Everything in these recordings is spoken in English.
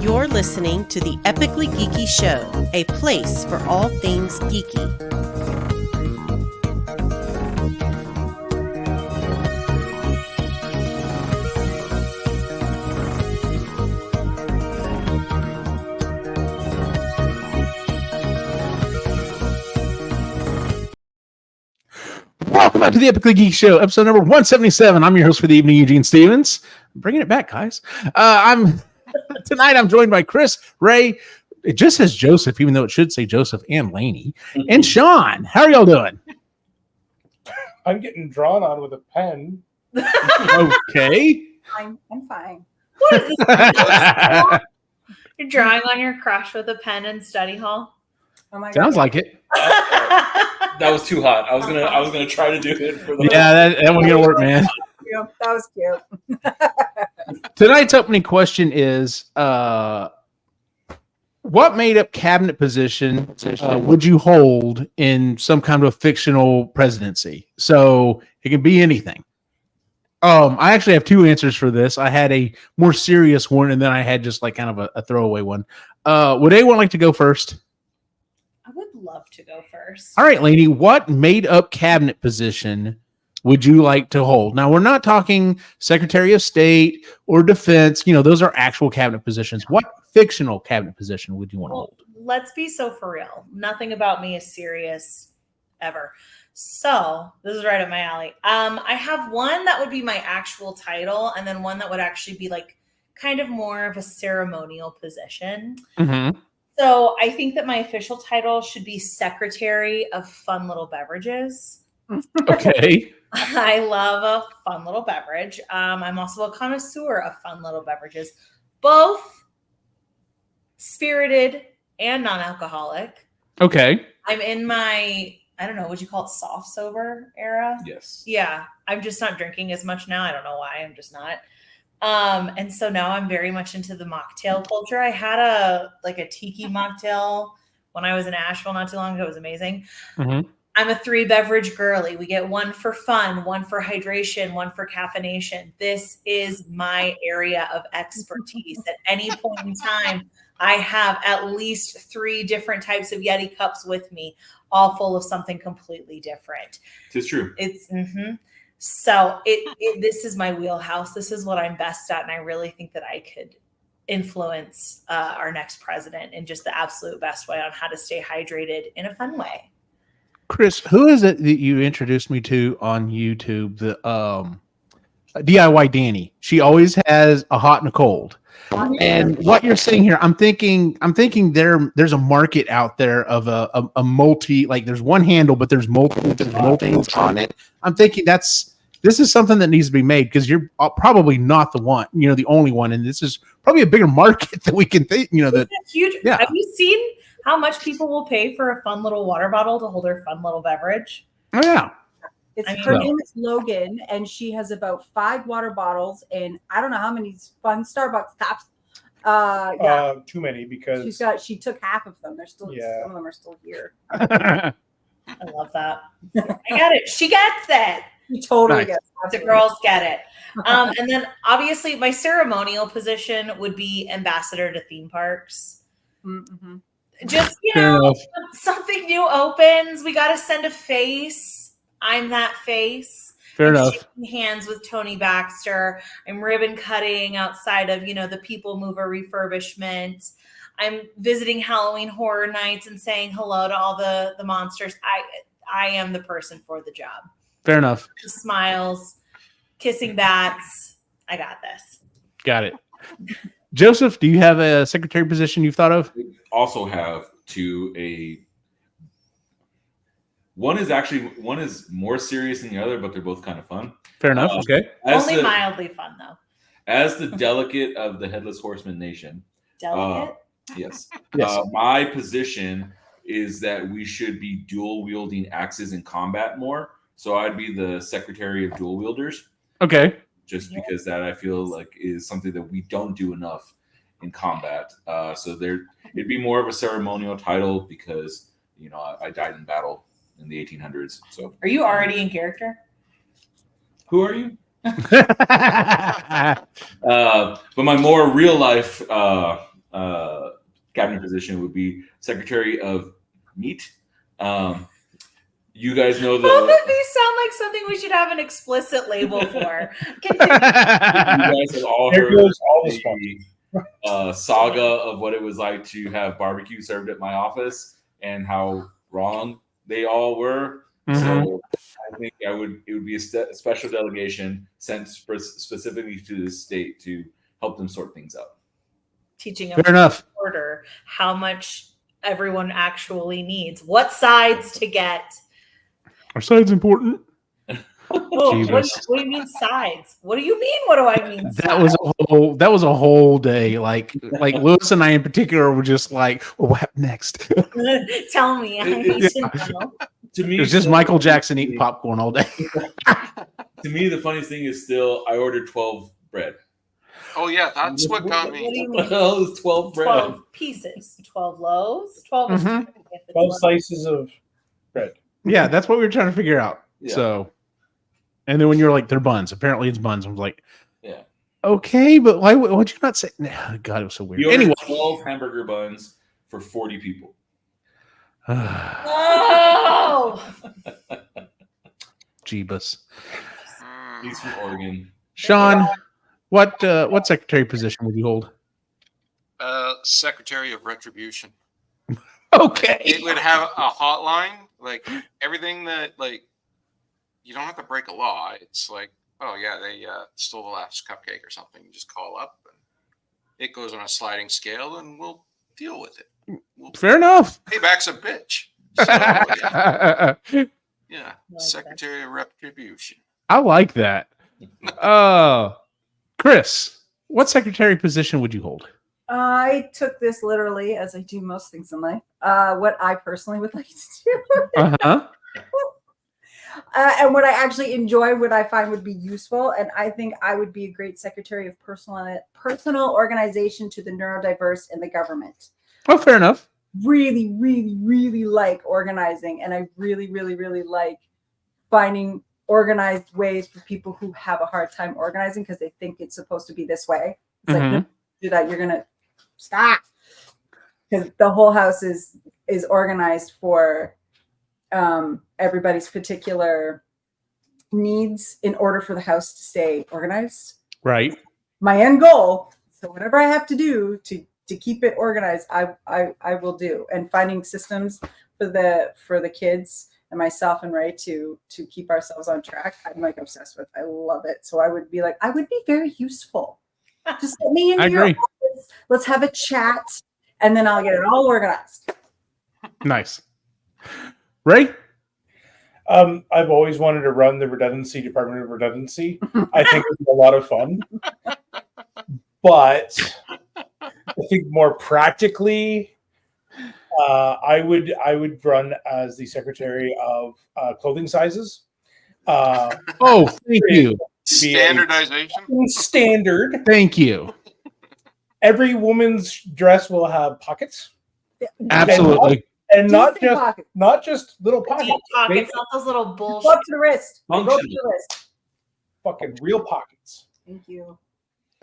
You're listening to the Epically Geeky Show, a place for all things geeky. Welcome back to the Epically Geek Show, episode number 177. I'm your host for the evening, Eugene Stevens. I'm bringing it back, guys. Tonight I'm joined by Kris, Ray. It just says Joseph, even though it should say Joseph and Lanie, and Shaun. How are y'all doing? I'm getting drawn on with a pen. Okay. I'm fine. What is this? You're drawing on your crush with a pen in study hall? Oh my Sounds like it. That was too hot. I was gonna try to do it for the Yeah, that one's gonna work, man. Yeah, that was cute. Tonight's opening question is what made up cabinet position would you hold in some kind of fictional presidency? So it can be anything. I actually have two answers for this. I had a more serious one, and then I had just like kind of a throwaway one. Would anyone like to go first? I would love to go first. All right, Lanie, what made up cabinet position would you like to hold? Now, we're not talking Secretary of State or Defense. You know, those are actual cabinet positions. What fictional cabinet position would you want to hold? Let's be so for real. Nothing about me is serious ever. So this is right up my alley. I have one that would be my actual title, and then one that would actually be like kind of more of a ceremonial position. Mm-hmm. So I think that my official title should be Secretary of Fun Little Beverages. Okay. I love a fun little beverage. I'm also a connoisseur of fun little beverages, both spirited and non-alcoholic. Okay. I'm in my, I don't know, would you call it soft sober era? Yes. Yeah. I'm just not drinking as much now. I don't know why. I'm just not. And so now I'm very much into the mocktail culture. I had a tiki mocktail when I was in Asheville not too long ago. It was amazing. Mm-hmm. I'm a 3-beverage girly. We get one for fun, one for hydration, one for caffeination. This is my area of expertise. At any point in time, I have at least 3 different types of Yeti cups with me, all full of something completely different. It's true. It's So this is my wheelhouse. This is what I'm best at. And I really think that I could influence our next president in just the absolute best way on how to stay hydrated in a fun way. Kris, who is it that you introduced me to on YouTube? The DIY Danny. She always has a hot and a cold. And what you're saying here, I'm thinking there's a market out there of a multi, like there's one handle, but there's multiple on it. I'm thinking this is something that needs to be made because you're probably not the one, the only one, and this is probably a bigger market that we can think, that it's huge. Yeah. Have you seen how much people will pay for a fun little water bottle to hold their fun little beverage? Oh yeah. Her name is Logan, and she has about 5 water bottles, and I don't know how many fun Starbucks cups. Yeah, Too many because she took half of them. They're still some of them are still here. I love that. I got it. She gets it. She totally Nice. gets it. The girls get it. And then obviously my ceremonial position would be ambassador to theme parks. Mm-hmm. Just, Fair enough. something new opens. We got to send a face. I'm that face. Fair I'm enough. shaking hands with Tony Baxter. I'm ribbon cutting outside of, the People Mover refurbishment. I'm visiting Halloween Horror Nights and saying hello to all the monsters. I am the person for the job. Fair enough. Smiles, kissing bats. I got this. Got it. Joseph, do you have a secretary position you've thought of? Also have one is more serious than the other, but they're both kind of fun. Fair enough. Okay. Only mildly fun, though. As the delegate of the Headless Horseman Nation. Delicate? Yes. Yes. My position is that we should be dual wielding axes in combat more. So I'd be the Secretary of Dual Wielders. Okay. Just because that I feel like is something that we don't do enough in combat. So it'd be more of a ceremonial title because, I died in battle in the 1800s. So Are you already in character? who are you? But my more real life cabinet position would be Secretary of Meat. You guys know Both of these sound like something we should have an explicit label for. Continue. You guys have all There heard goes all the the saga of what it was like to have barbecue served at my office and how wrong they all were. So I think it would be a special delegation sent specifically to the state to help them sort things out. Teaching them Fair enough. order how much everyone actually needs, what sides to get. Are sides important? What Jesus. do you mean sides? What do you mean? What do I mean? That was a whole day. Like Lewis and I in particular were just like, well, what happened next? Tell me. I need to know. To me, It was just Michael Jackson eating popcorn all day. To me, the funniest thing is still I ordered 12 bread. Oh yeah, that's what got What do me. you mean? Well, it was 12 bread. 12 pieces, 12 loaves, 12 is Mhm. if it's 12 one. slices of bread. Yeah, that's what we were trying to figure out. Yeah. So, and then when you're like, they're buns. Apparently, it's buns. I was like, Yeah. okay, but why would you not say? God, it was so weird. We ordered Anyway, 12 hamburger buns for 40 people. Oh! Jeebus. He's from Oregon. Sean, what secretary position would you hold? Secretary of Retribution. Okay. It would have a hotline, like everything that like you don't have to break a law. It's like, oh yeah, they stole the last cupcake or something. You just call up and it goes on a sliding scale and we'll deal with it. Fair enough. Payback's a bitch. So, yeah, Like Secretary of Retribution. I like that. Kris, what secretary position would you hold? I took this literally, as I do most things in life, what I personally would like to do. Uh-huh. And what I actually enjoy, what I find would be useful. And I think I would be a great secretary of personal organization to the neurodiverse in the government. Oh, fair enough. Really, really, really like organizing. And I really, really, really like finding organized ways for people who have a hard time organizing because they think it's supposed to be this way. It's like, no, do that, you're going to stop. Because the whole house is organized for everybody's particular needs in order for the house to stay organized. Right. My end goal. So whatever I have to do to keep it organized, I will do. And finding systems for the kids and myself and Ray to keep ourselves on track, I'm like obsessed with. I love it. So I would be very useful. Just let me into your office. Let's have a chat, and then I'll get it all organized. Nice. Ray? I've always wanted to run the redundancy department of redundancy. I think it's a lot of fun. But I think more practically, I would run as the secretary of clothing sizes. Oh, thank you. Standardization. Standard. Thank you. Every woman's dress will have pockets. Absolutely. And not Tuesday just pockets. not just little pockets. Deep pockets, not those little bullshit. Go up to the wrist. Go up to Functional. the wrist. Fucking real pockets. Thank you.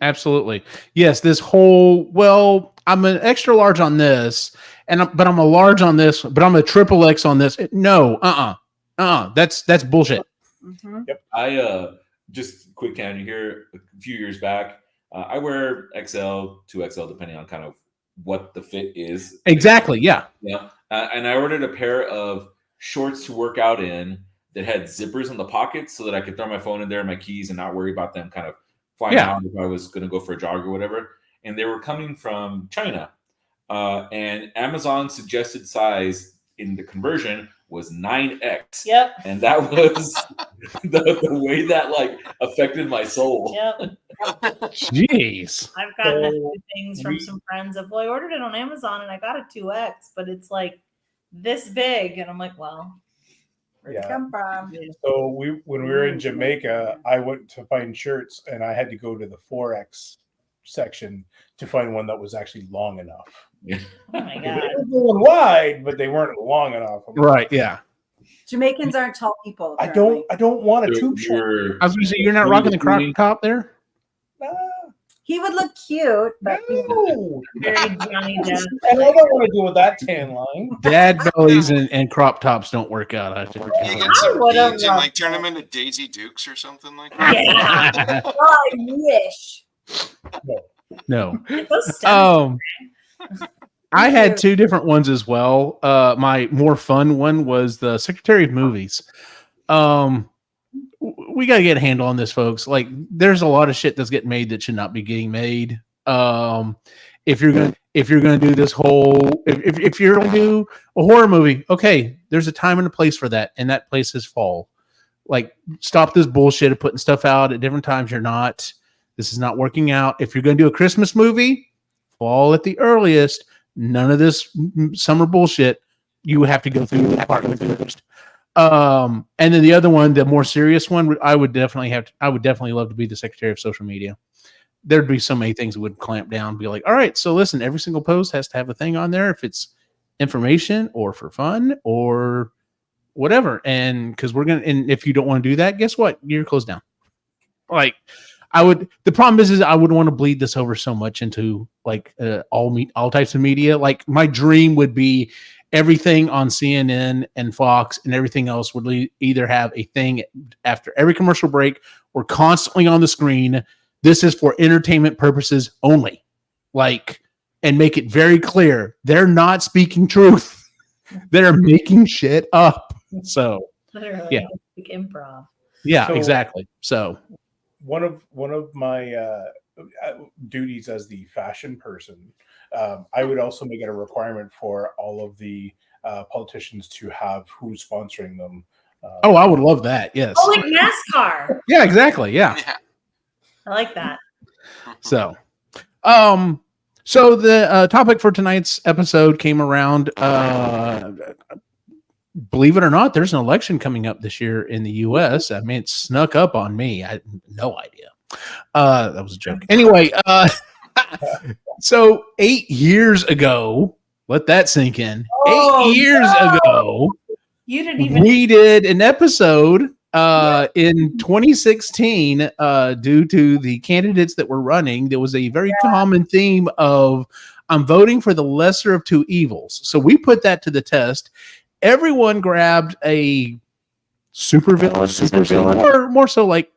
Absolutely. Yes, this whole, well, I'm an extra large on this, but I'm a large on this, but I'm a triple X on this. No, that's bullshit. Mm-hmm. Yep. I just quick tangent here. A few years back, I wear XL, 2XL, depending on kind of what the fit is. Exactly. Yeah. Yeah. And I ordered a pair of shorts to work out in that had zippers in the pockets so that I could throw my phone in there and my keys and not worry about them kind of flying out if I was going to go for a jog or whatever. And they were coming from China. And Amazon suggested size in the conversion was 9X. Yep. And that was the way that like affected my soul. Yep. Jeez. I've gotten a few things from some friends of, well, I ordered it on Amazon and I got a 2X, but it's like this big. And I'm like, well, Where'd Yeah. it come from? So when we were in Jamaica, I went to find shirts and I had to go to the 4X section to find one that was actually long enough. oh my They God. were going wide, but they weren't long enough. I'm like, Right. Yeah. Jamaicans aren't tall people. I apparently. don't want a tube shirt. I was going to say, you're not rocking the crop top there? Nah. He would look cute, but No. Very Johnny Depp. And I don't want to deal with that tan line. Dad bellies and crop tops don't work out. I think. You get some would've beads and like loved turn it. them into Daisy Dukes or something like that. Yeah. oh, I wish. No. Those stems. I had two different ones as well. My more fun one was the Secretary of Movies. We got to get a handle on this, folks. Like, there's a lot of shit that's getting made that should not be getting made. If you're gonna do this whole, if you're gonna do a horror movie, okay, there's a time and a place for that, and that place is fall. Like, stop this bullshit of putting stuff out at different times. This is not working out. If you're gonna do a Christmas movie, fall at the earliest. None of this summer bullshit. You have to go through that part first. And then the other one, the more serious one, I would definitely love to be the Secretary of Social Media. There'd be so many things that would clamp down, be like, all right, so listen, every single post has to have a thing on there if it's information or for fun or whatever. And and if you don't want to do that, guess what? You're closed down. Like, the problem is I wouldn't want to bleed this over so much into like all types of media. Like, my dream would be everything on CNN and Fox and everything else would either have a thing after every commercial break or constantly on the screen. This is for entertainment purposes only. Like, and make it very clear. They're not speaking truth. They're making shit up. So, Literally, yeah. like improv. Yeah, So- exactly. So, One of my duties as the fashion person, I would also make it a requirement for all of the politicians to have who's sponsoring them. I would love that. Yes. Oh, like NASCAR. Yeah, exactly. Yeah. Yeah. I like that. So, so the topic for tonight's episode came around. Believe it or not, there's an election coming up this year in the U.S. I mean, it snuck up on me. I had no idea. That was a joke. Anyway, so 8 years ago, let that sink in. Oh, 8 years ago, You didn't even. we did an episode in 2016 due to the candidates that were running. There was a very common theme of I'm voting for the lesser of two evils. So we put that to the test. Everyone grabbed a supervillain, or more so like,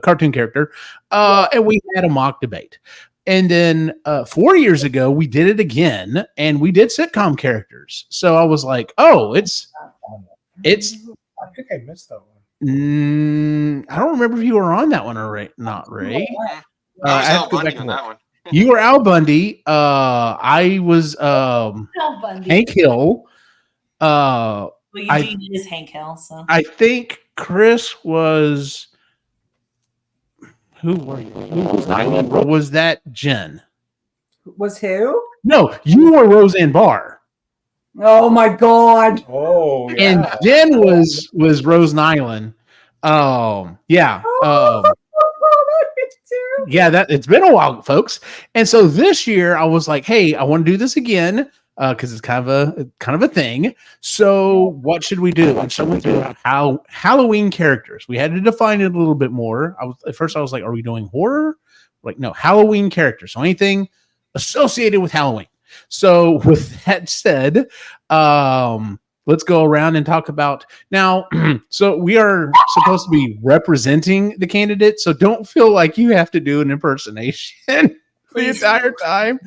cartoon character, and we had a mock debate. And then 4 years ago, we did it again, and we did sitcom characters. So I was like, oh, it's. I think I missed that one. I don't remember if you were on that one or not, Ray. I was I have Al to go Bundy back on and that look. one. You were Al Bundy. I was Al Bundy. Hank Hill. Well, Eugene is Hank Hill, so. I think Kris was. Who were you? Who was that? Or was that Jen? Was who? No, you were Roseanne Barr. Oh my God. Oh, yeah. And Jen was Rose Nyland. Yeah. Yeah, it's been a while, folks. And so this year I was like, hey, I want to do this again because it's kind of a thing. So what should we do? And so we did Halloween characters. We had to define it a little bit more. At first I was like, are we doing horror? Like, no, Halloween characters. So anything associated with Halloween. So with that said, let's go around and talk about now. So we are supposed to be representing the candidate. So don't feel like you have to do an impersonation the entire time.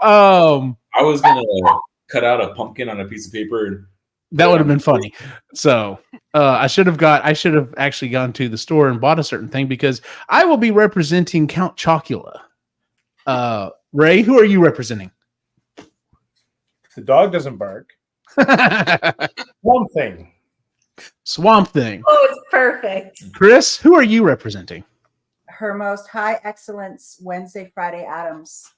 I was gonna cut out a pumpkin on a piece of paper. And that would have been funny. So I should have actually gone to the store and bought a certain thing because I will be representing Count Chocula. Ray, who are you representing? The dog doesn't bark. Swamp Thing. Swamp Thing. Oh, it's perfect. Kris, who are you representing? Her most high excellence Wednesday, Friday Adams.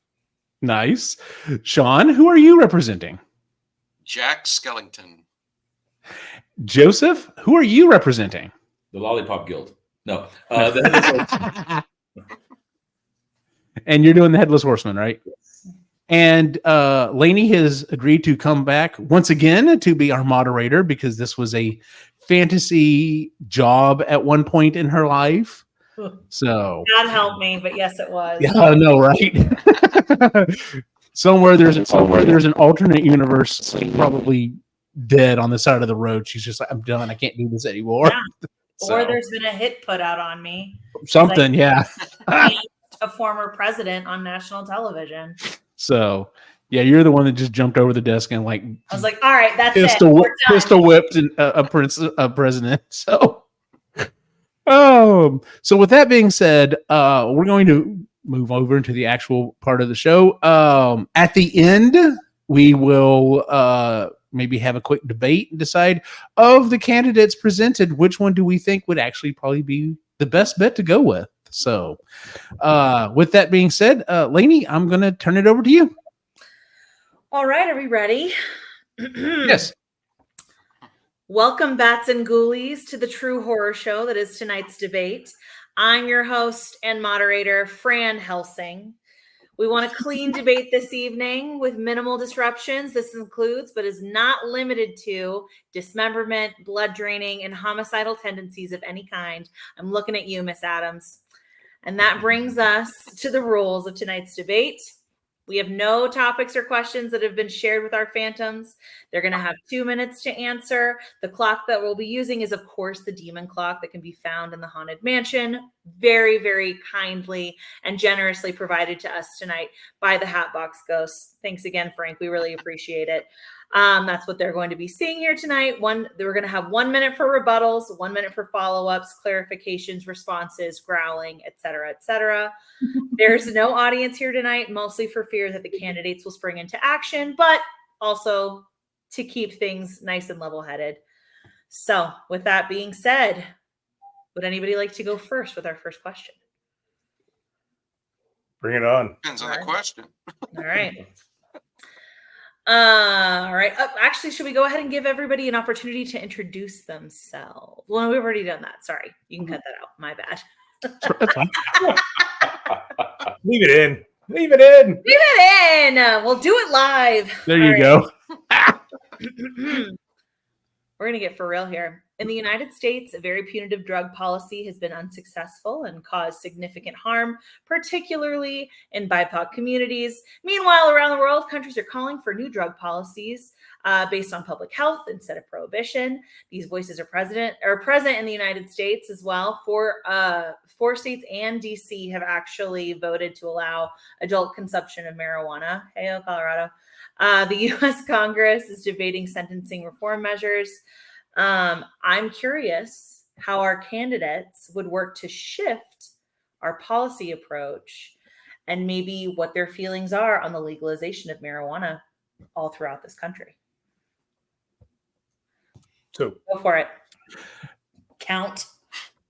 Nice. Shaun, who are you representing? Jack Skellington. Joseph, who are you representing? the Lollipop Guild. No. And you're doing the Headless Horseman, right? And Lanie has agreed to come back once again to be our moderator because this was a fantasy job at one point in her life. So God help me, but yes, it was. yeah, I know, right? somewhere there's an alternate universe, probably dead on the side of the road. She's just like, I'm done. I can't do this anymore. Yeah. So, Or there's been a hit put out on me. something, yeah. A former president on national television. So yeah, you're the one that just jumped over the desk and like I was like, all right, that's pistol whipped a president. So so with that being said, we're going to move over into the actual part of the show. At the end, we will maybe have a quick debate and decide of the candidates presented, which one do we think would actually probably be the best bet to go with. So with that being said, Lanie, I'm going to turn it over to you. All right, are we ready? Yes. Welcome, bats and ghoulies, to the true horror show that is tonight's debate. I'm your host and moderator, Fran Helsing. We want a clean debate this evening with minimal disruptions. This includes, but is not limited to, dismemberment, blood draining, and homicidal tendencies of any kind. I'm looking at you, Miss Adams. And that brings us to the rules of tonight's debate. We have no topics or questions that have been shared with our phantoms. They're going to have 2 minutes to answer. The clock that we'll be using is, of course, the demon clock that can be found in the Haunted Mansion. Very, very kindly and generously provided to us tonight by the Hatbox Ghosts. Thanks again, Frank. We really appreciate it. That's what they're going to be seeing here tonight. We're going to have 1 minute for rebuttals, 1 minute for follow-ups, clarifications, responses, growling, etc., etc. There's no audience here tonight, mostly for fear that the candidates will spring into action, but also to keep things nice and level-headed. So with that being said, would anybody like to go first with our first question? Bring it on. Depends on the question. All right. All right. Actually, should we go ahead and give everybody an opportunity to introduce themselves? Well, we've already done that. Sorry. You can cut that out. My bad. That's fine. Leave it in. Leave it in. Leave it in. We'll do it live. There you go. We're going to get for real here. In the United States, a very punitive drug policy has been unsuccessful and caused significant harm, particularly in BIPOC communities. Meanwhile, around the world, countries are calling for new drug policies based on public health instead of prohibition. These voices are present in the United States as well. Four states and DC have actually voted to allow adult consumption of marijuana. Hey, Colorado. The U.S. Congress is debating sentencing reform measures. I'm curious how our candidates would work to shift our policy approach and maybe what their feelings are on the legalization of marijuana all throughout this country. So Go for it. Count.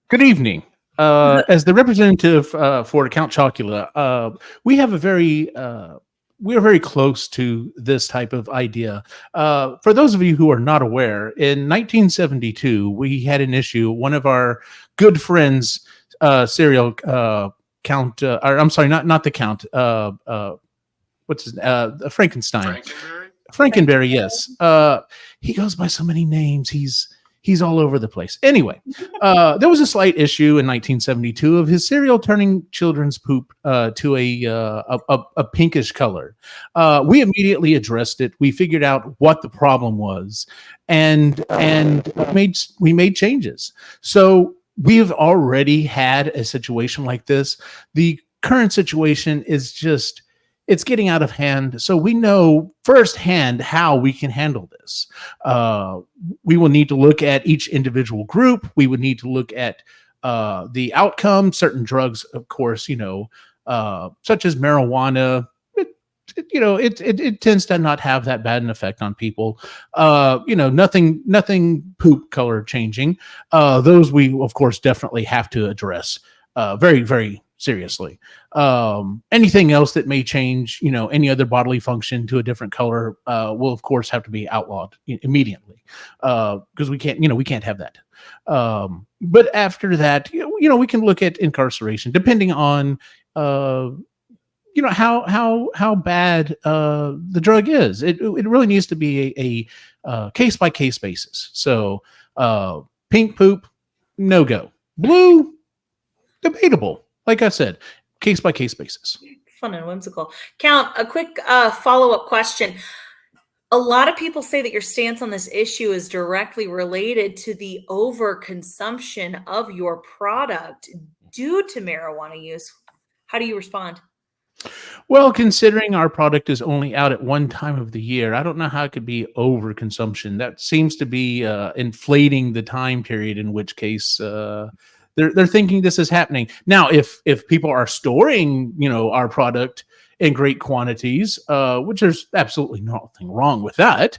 Good evening. As the representative for Count Chocula, we have we are very close to this type of idea. For those of you who are not aware, in 1972, we had an issue. One of our good friends, serial Count, I'm sorry, not the Count. What's his Frankenstein. Frankenberry, yes. He goes by so many names. He's all over the place. Anyway, there was a slight issue in 1972 of his cereal turning children's poop to a pinkish color. We immediately addressed it. We figured out what the problem was, and we made changes. So we have already had a situation like this. The current situation is just, it's getting out of hand. So we know firsthand how we can handle this. We will need to look at each individual group. We would need to look at the outcome. Certain drugs, of course, such as marijuana, it tends to not have that bad an effect on people. Nothing poop color changing. Those we, of course, definitely have to address very, very seriously. Anything else that may change, any other bodily function to a different color, will of course have to be outlawed immediately, because we can't have that. But after that, we can look at incarceration, depending on, how bad the drug is. It really needs to be a case by case basis. So pink poop, no go. Blue, debatable. Like I said, case by case basis. Fun and whimsical. Count, a quick follow-up question. A lot of people say that your stance on this issue is directly related to the overconsumption of your product due to marijuana use. How do you respond? Well, considering our product is only out at one time of the year, I don't know how it could be overconsumption. That seems to be inflating the time period, in which case they're thinking this is happening. Now, if people are storing, our product in great quantities, which there's absolutely nothing wrong with that,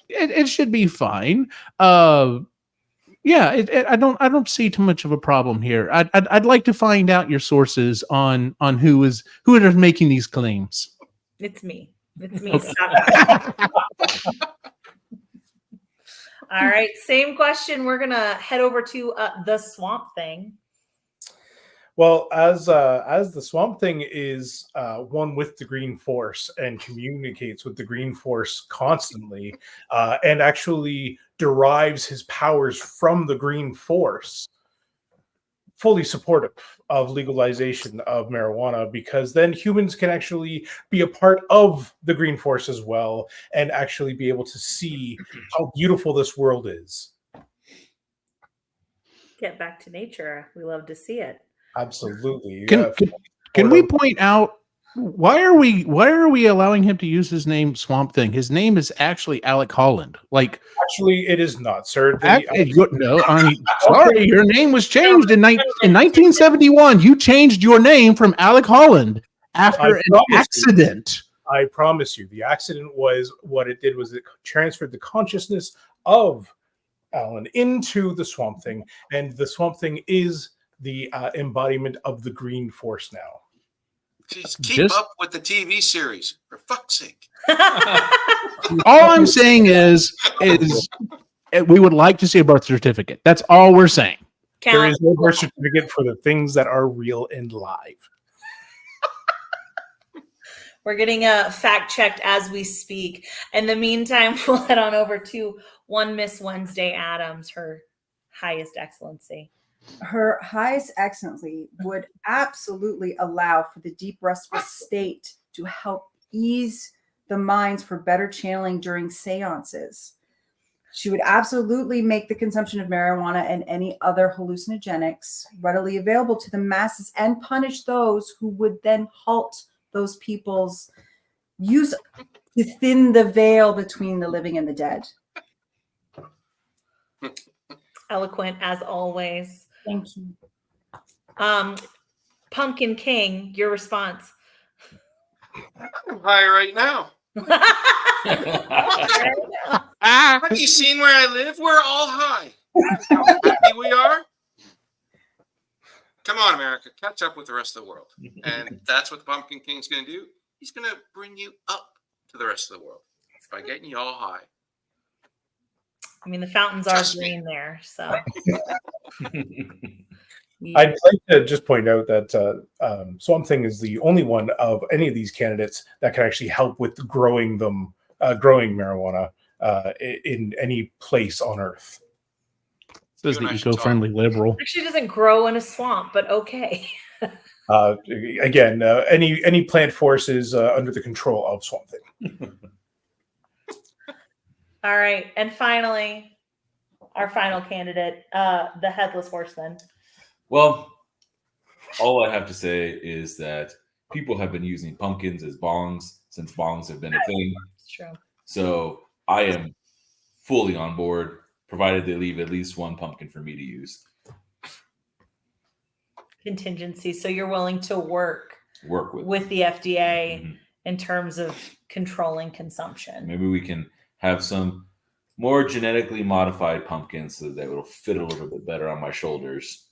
it should be fine. Yeah, I don't see too much of a problem here. I'd like to find out your sources on who is making these claims. It's me. It's me. Okay. All right. Same question. We're gonna head over to the Swamp Thing. Well, as the Swamp Thing is one with the Green Force and communicates with the Green Force constantly, and actually derives his powers from the Green Force, fully supportive of legalization of marijuana, because then humans can actually be a part of the Green Force as well and actually be able to see how beautiful this world is. Get back to nature. We love to see it. Absolutely. Can we point out why are we allowing him to use his name Swamp Thing? His name is actually Alec Holland. Like, actually, it is not, sir. No, I'm sorry. Your name was changed in 1971. You changed your name from Alec Holland after an accident. I promise you, the accident was what it did was it transferred the consciousness of Alan into the Swamp Thing, and the Swamp Thing is the embodiment of the Green Force now. Just keep up with the TV series, for fuck's sake. All I'm saying is we would like to see a birth certificate. That's all we're saying. There is no birth certificate for the things that are real and live. We're getting fact checked as we speak. In the meantime, we'll head on over to one Miss Wednesday Adams, her highest excellency. Her highest excellency would absolutely allow for the deep restful state to help ease the minds for better channeling during seances. She would absolutely make the consumption of marijuana and any other hallucinogenics readily available to the masses and punish those who would then halt those people's use to thin the veil between the living and the dead. Eloquent as always. Thank you. Pumpkin King, your response. I'm high right now. Have you seen where I live? We're all high. How happy we are. Come on, America, catch up with the rest of the world. And that's what the Pumpkin King's going to do. He's going to bring you up to the rest of the world by getting you all high. I mean, the fountains are green there, so. I'd like to just point out that Swamp Thing is the only one of any of these candidates that can actually help with growing marijuana in any place on Earth. Says the eco-friendly liberal. Actually, doesn't grow in a swamp, but okay. Again, any plant force is under the control of Swamp Thing. All right, and finally, our final candidate, the Headless Horseman. Well, all I have to say is that people have been using pumpkins as bongs since bongs have been a thing. It's true. So I am fully on board, provided they leave at least one pumpkin for me to use. Contingency. So you're willing to work with the FDA in terms of controlling consumption. Maybe we can have some more genetically modified pumpkins so that it'll fit a little bit better on my shoulders,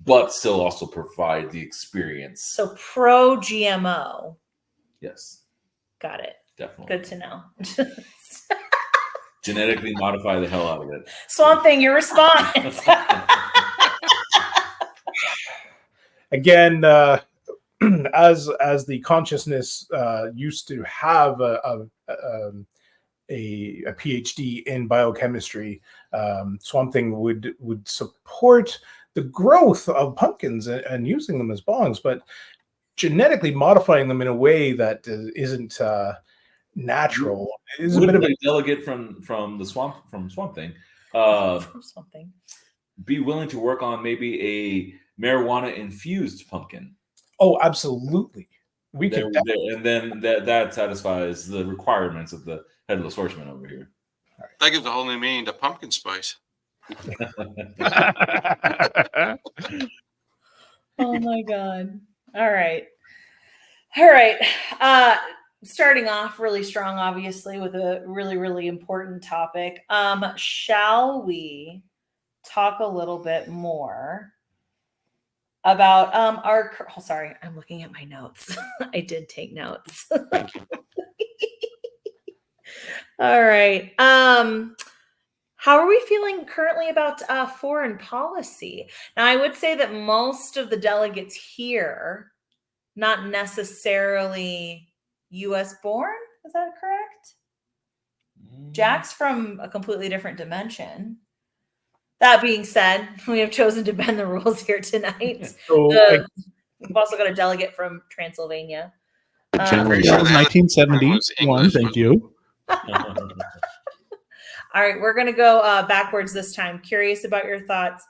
but still also provide the experience. So pro GMO. Yes. Got it. Definitely. Good to know. Genetically modify the hell out of it. Swamp Thing, your response. Again, as the consciousness used to have a PhD in biochemistry, Swamp Thing would support the growth of pumpkins and using them as bongs, but genetically modifying them in a way that isn't natural is a Would bit of a delegate from Swamp Thing From something. be willing to work on maybe a marijuana infused pumpkin? Oh, absolutely. We There, could and then that satisfies the requirements of the Headless Horseman over here. That gives a whole new meaning to pumpkin spice. Oh my god. All right. Starting off really strong, obviously, with a really, really important topic. Shall we talk a little bit more about sorry, I'm looking at my notes. I did take notes. Thank you. All right. How are we feeling currently about foreign policy? Now, I would say that most of the delegates here, not necessarily U.S. born. Is that correct? Jack's from a completely different dimension. That being said, we have chosen to bend the rules here tonight. so We've also got a delegate from Transylvania. Pretty That sure was that 1971. was English, Thank you. All right, we're going to go backwards this time. Curious about your thoughts,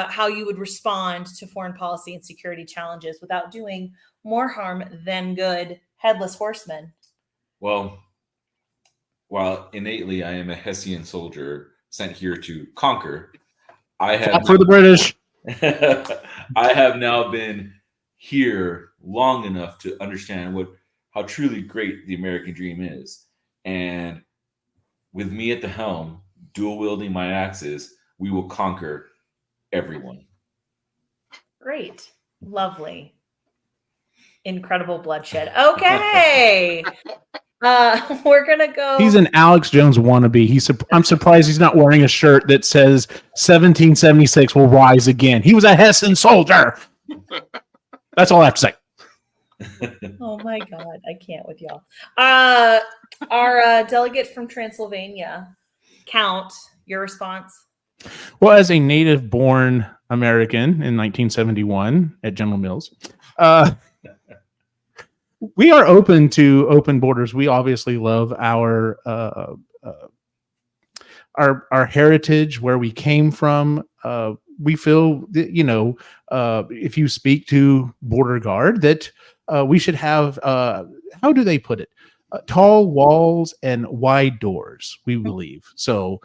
how you would respond to foreign policy and security challenges without doing more harm than good. Headless Horseman. Well, while innately I am a Hessian soldier sent here to conquer, I have Not for the British. I have now been here long enough to understand how truly great the American dream is. And with me at the helm, dual wielding my axes, we will conquer everyone. Great. Lovely. Incredible bloodshed. Okay. We're going to go. He's an Alex Jones wannabe. I'm surprised he's not wearing a shirt that says 1776 will rise again. He was a Hessian soldier. That's all I have to say. Oh my God. I can't with y'all. Our delegate from Transylvania, Count, your response? Well, as a native-born American in 1971 at General Mills, we are open to open borders. We obviously love our heritage, where we came from. We feel that, if you speak to border guard, that we should have, how do they put it? Tall walls and wide doors, we believe. So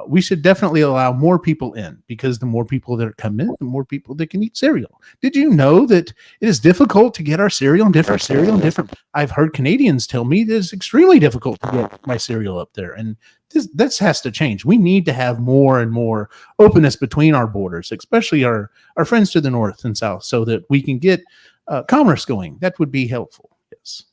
we should definitely allow more people in, because the more people that come in, the more people that can eat cereal. Did you know that it is difficult to get our cereal in different? I've heard Canadians tell me that it's extremely difficult to get my cereal up there, and this has to change. We need to have more and more openness between our borders, especially our friends to the north and south, so that we can get commerce going. That would be helpful. Yes.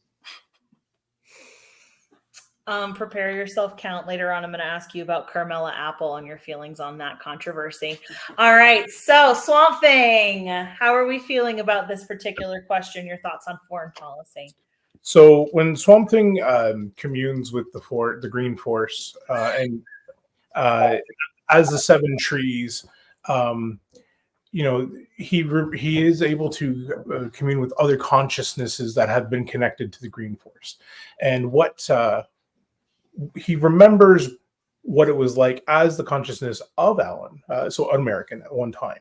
Prepare yourself, Count. Later on, I'm going to ask you about Carmela Apple and your feelings on that controversy. All right. So, Swamp Thing, how are we feeling about this particular question? Your thoughts on foreign policy? So when Swamp Thing communes with the Green Force and as the Seven Trees, he is able to commune with other consciousnesses that have been connected to the Green Force, and what he remembers what it was like as the consciousness of Alan, so an American at one time,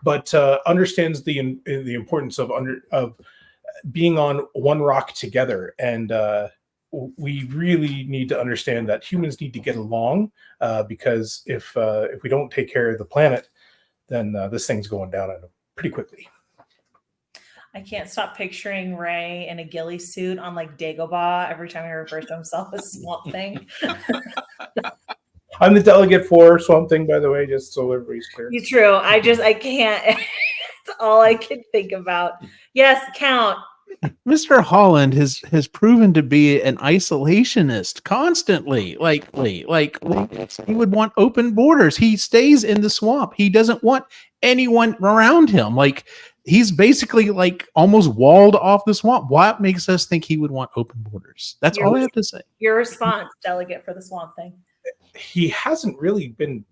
but understands the importance of being on one rock together. And we really need to understand that humans need to get along, because if we don't take care of the planet, then this thing's going down pretty quickly. I can't stop picturing Ray in a ghillie suit on like Dagobah every time he refers to himself as Swamp Thing. I'm the delegate for Swamp Thing, by the way, just so everybody's clear. You're true. I can't. It's all I can think about. Yes, Count. Mr. Holland has proven to be an isolationist constantly. Like he would want open borders. He stays in the swamp. He doesn't want anyone around him. Like, he's basically like almost walled off the swamp. What makes us think he would want open borders? That's all I have to say. Your response, delegate for the Swamp Thing. He hasn't really been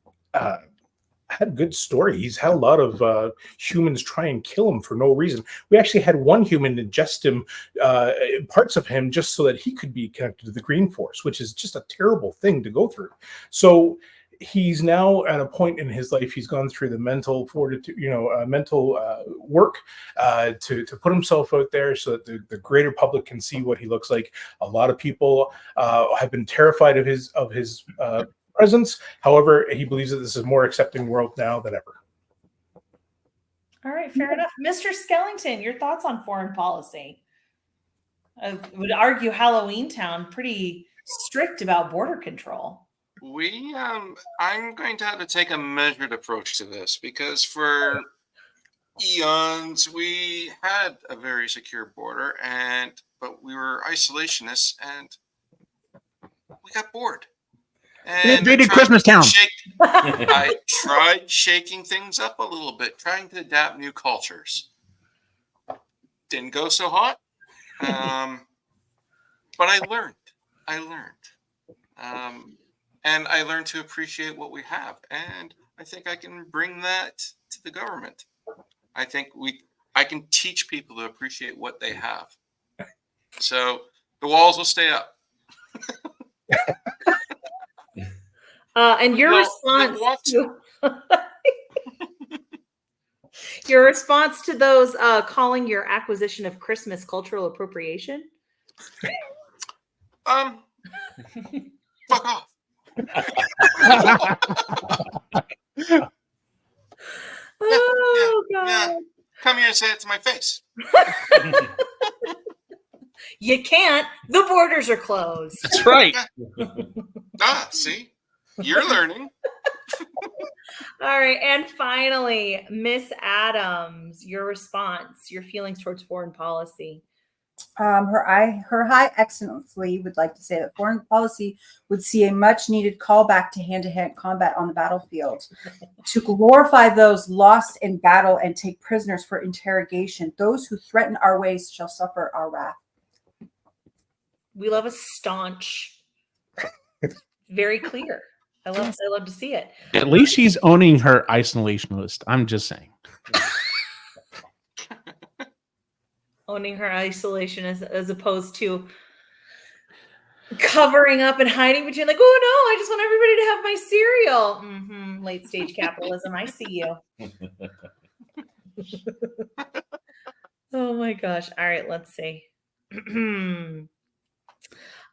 had a good story. He's had a lot of humans try and kill him for no reason. We actually had one human ingest him, parts of him, just so that he could be connected to the Green Force, which is just a terrible thing to go through. So he's now at a point in his life, he's gone through the mental fortitude, mental work to put himself out there so that the greater public can see what he looks like. A lot of people have been terrified of his presence. However, he believes that this is a more accepting world now than ever. All right, fair enough. Mr. Skellington, your thoughts on foreign policy? I would argue Halloween Town pretty strict about border control. I'm going to have to take a measured approach to this because for eons we had a very secure border, but we were isolationists and we got bored. They invaded Christmas Town. I tried shaking things up a little bit, trying to adapt new cultures. Didn't go so hot, but I learned. And I learned to appreciate what we have. And I think I can bring that to the government. I think I can teach people to appreciate what they have. So the walls will stay up. And your response to those calling your acquisition of Christmas cultural appropriation? Fuck off. Oh, God. Yeah. Come here and say it to my face. You can't. The borders are closed. That's right. See? You're learning. All right. And finally, Miss Adams, your response, your feelings towards foreign policy. Her High Excellency would like to say that foreign policy would see a much needed callback to hand-to-hand combat on the battlefield, to glorify those lost in battle and take prisoners for interrogation. Those who threaten our ways shall suffer our wrath. We love a staunch, very clear. I love to see it. At least she's owning her isolationist. I'm just saying. Owning her isolation as opposed to covering up and hiding between, like, oh no, I just want everybody to have my cereal. Late stage capitalism. I see you. Oh my gosh. All right, let's see.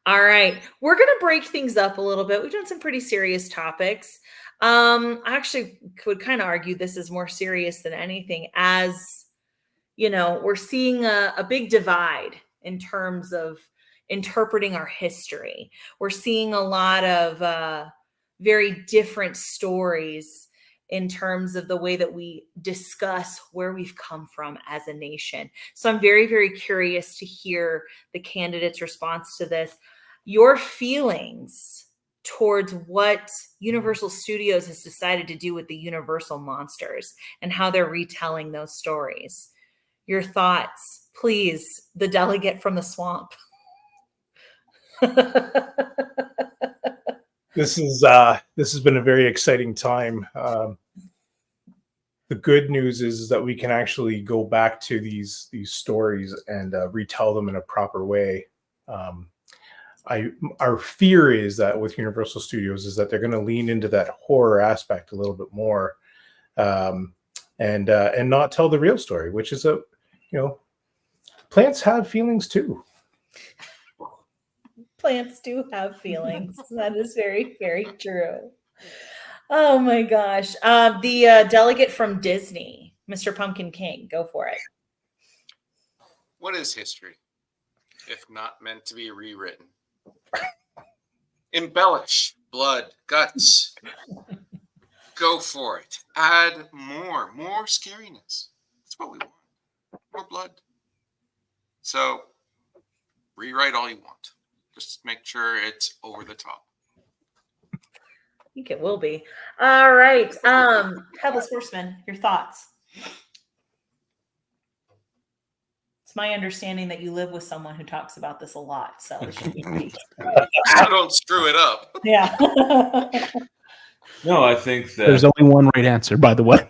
All right, we're going to break things up a little bit. We've done some pretty serious topics. I actually would kind of argue this is more serious than anything, as you know, we're seeing a big divide in terms of interpreting our history. We're seeing a lot of very different stories in terms of the way that we discuss where we've come from as a nation. So I'm very, very curious to hear the candidates' response to this. Your feelings towards what Universal Studios has decided to do with the Universal monsters and how they're retelling those stories. Your thoughts, please, the delegate from the swamp. This has been a very exciting time. The good news is that we can actually go back to these stories and retell them in a proper way. Our fear is that with Universal Studios is that they're going to lean into that horror aspect a little bit more, and not tell the real story, which is plants have feelings too. Plants do have feelings. That is very, very true. Oh my gosh. The delegate from Disney, Mr. Pumpkin King, go for it. What is history if not meant to be rewritten? Embellish, blood, guts. Go for it. Add more scariness. That's what we want. More blood. So rewrite all you want. Just make sure it's over the top. I think it will be. All right. Headless Horseman, your thoughts. It's my understanding that you live with someone who talks about this a lot. So it should be I don't screw it up. Yeah. No, I think that There's only one right answer, by the way.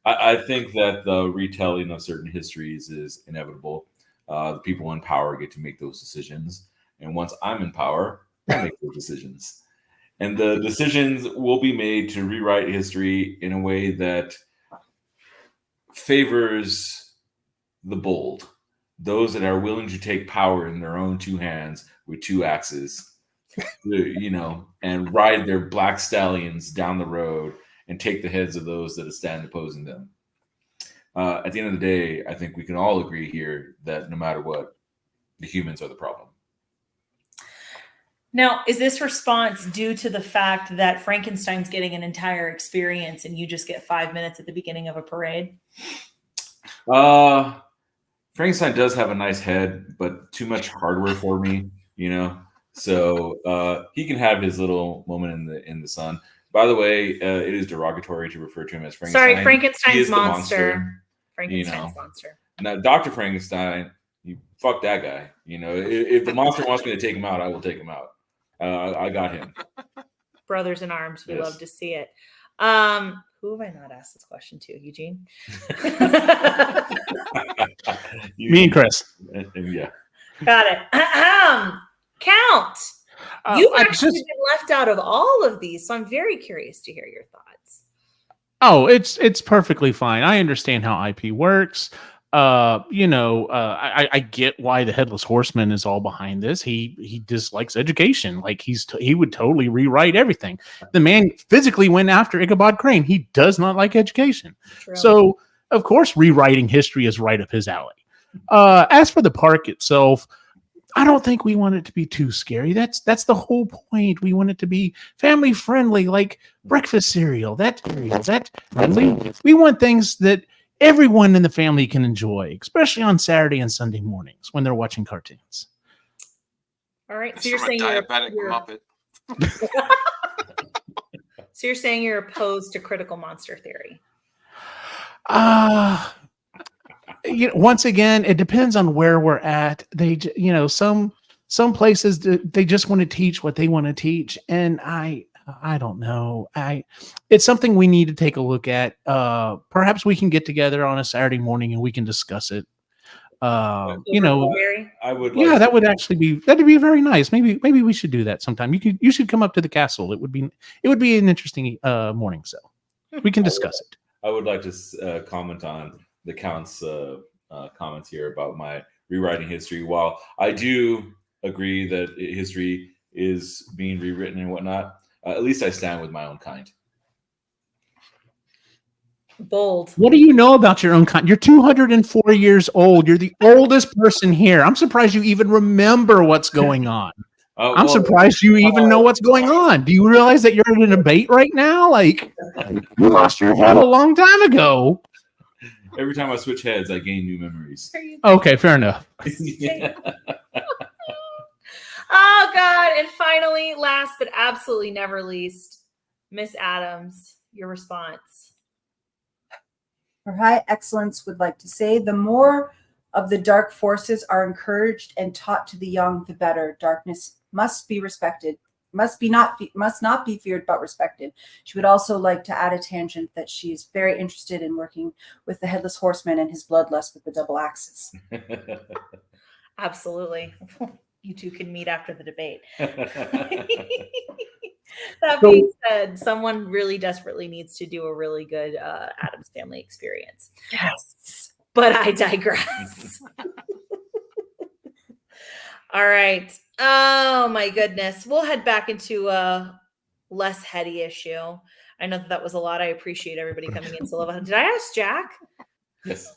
I think that the retelling of certain histories is inevitable. The people in power get to make those decisions. And once I'm in power, I make those decisions. And the decisions will be made to rewrite history in a way that favors the bold, those that are willing to take power in their own two hands with two axes, and ride their black stallions down the road and take the heads of those that stand opposing them. At the end of the day, I think we can all agree here that no matter what, the humans are the problem. Now, is this response due to the fact that Frankenstein's getting an entire experience and you just get 5 minutes at the beginning of a parade? Frankenstein does have a nice head, but too much hardware for me, So he can have his little moment in the sun. By the way, it is derogatory to refer to him as Frankenstein. Sorry, Frankenstein's He is the monster. Frankenstein's monster. Now, Dr. Frankenstein, you fuck that guy. If the monster wants me to take him out, I will take him out. I got him. Brothers in arms. We Yes. love to see it. Who have I not asked this question to? Eugene? Me and Kris. Yeah. Got it. Count. You've I actually just- been left out of all of these, so I'm very curious to hear your thoughts. Oh, it's perfectly fine. I understand how IP works. I get why the Headless Horseman is all behind this. He dislikes education. Like he would totally rewrite everything. The man physically went after Ichabod Crane. He does not like education. True. So of course, rewriting history is right up his alley. As for the park itself, I don't think we want it to be too scary. That's the whole point. We want it to be family friendly, like breakfast cereal. We want things that everyone in the family can enjoy, especially on Saturday and Sunday mornings when they're watching cartoons. All right. It's So you're from a saying diabetic you're Muppet. So you're saying you're opposed to critical monster theory. Once again, it depends on where we're at. Some places they just want to teach what they want to teach, and I don't know. It's something we need to take a look at. Perhaps we can get together on a Saturday morning and we can discuss it. I would. Yeah, that'd be very nice. Maybe we should do that sometime. You should come up to the castle. It would be an interesting morning. So we can discuss it. I would like to comment on the Count's comments here about my rewriting history. While I do agree that history is being rewritten and whatnot, at least I stand with my own kind. Bold. What do you know about your own kind? You're 204 years old. You're the oldest person here. I'm surprised you even remember what's going on. I'm surprised you even know what's going on. Do you realize that you're in a debate right now? Like, you lost your head a long time ago. Every time I switch heads, I gain new memories. Okay, fair enough. Yeah. Oh, God. And finally, last but absolutely never least, Miss Adams, your response. Her High Excellence would like to say, the more of the dark forces are encouraged and taught to the young, the better. Darkness must be respected, must not be feared, but respected. She would also like to add a tangent that she is very interested in working with the Headless Horseman and his bloodlust with the double axes. Absolutely. You two can meet after the debate. That being said, someone really desperately needs to do a really good Addams Family experience. Yes. But I digress. All right. Oh, my goodness. We'll head back into a less heady issue. I know that was a lot. I appreciate everybody coming in. So, did I ask Jack? Yes.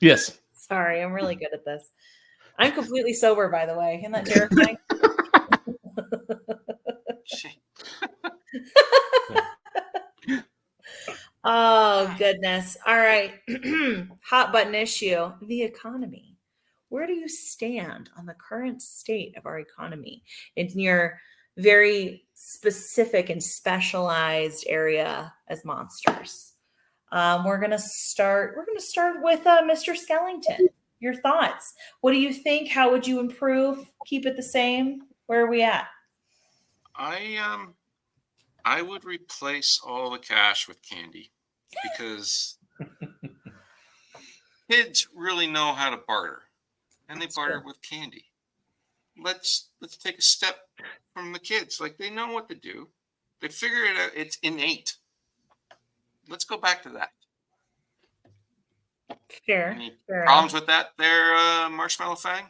Yes. Sorry, I'm really good at this. I'm completely sober, by the way. Isn't that terrifying? Oh, goodness. All right. Hot button issue, the economy. Where do you stand on the current state of our economy in your very specific and specialized area as monsters? We're going to start with Mr. Skellington. Your thoughts. What do you think? How would you improve? Keep it the same? Where are we at? I I would replace all the cash with candy because kids really know how to barter, and they barter with candy. Let's take a step from the kids. Like, they know what to do. They figure it out. It's innate. Let's go back to that. Fair. Any fair problems with that there, Marshmallow Fang?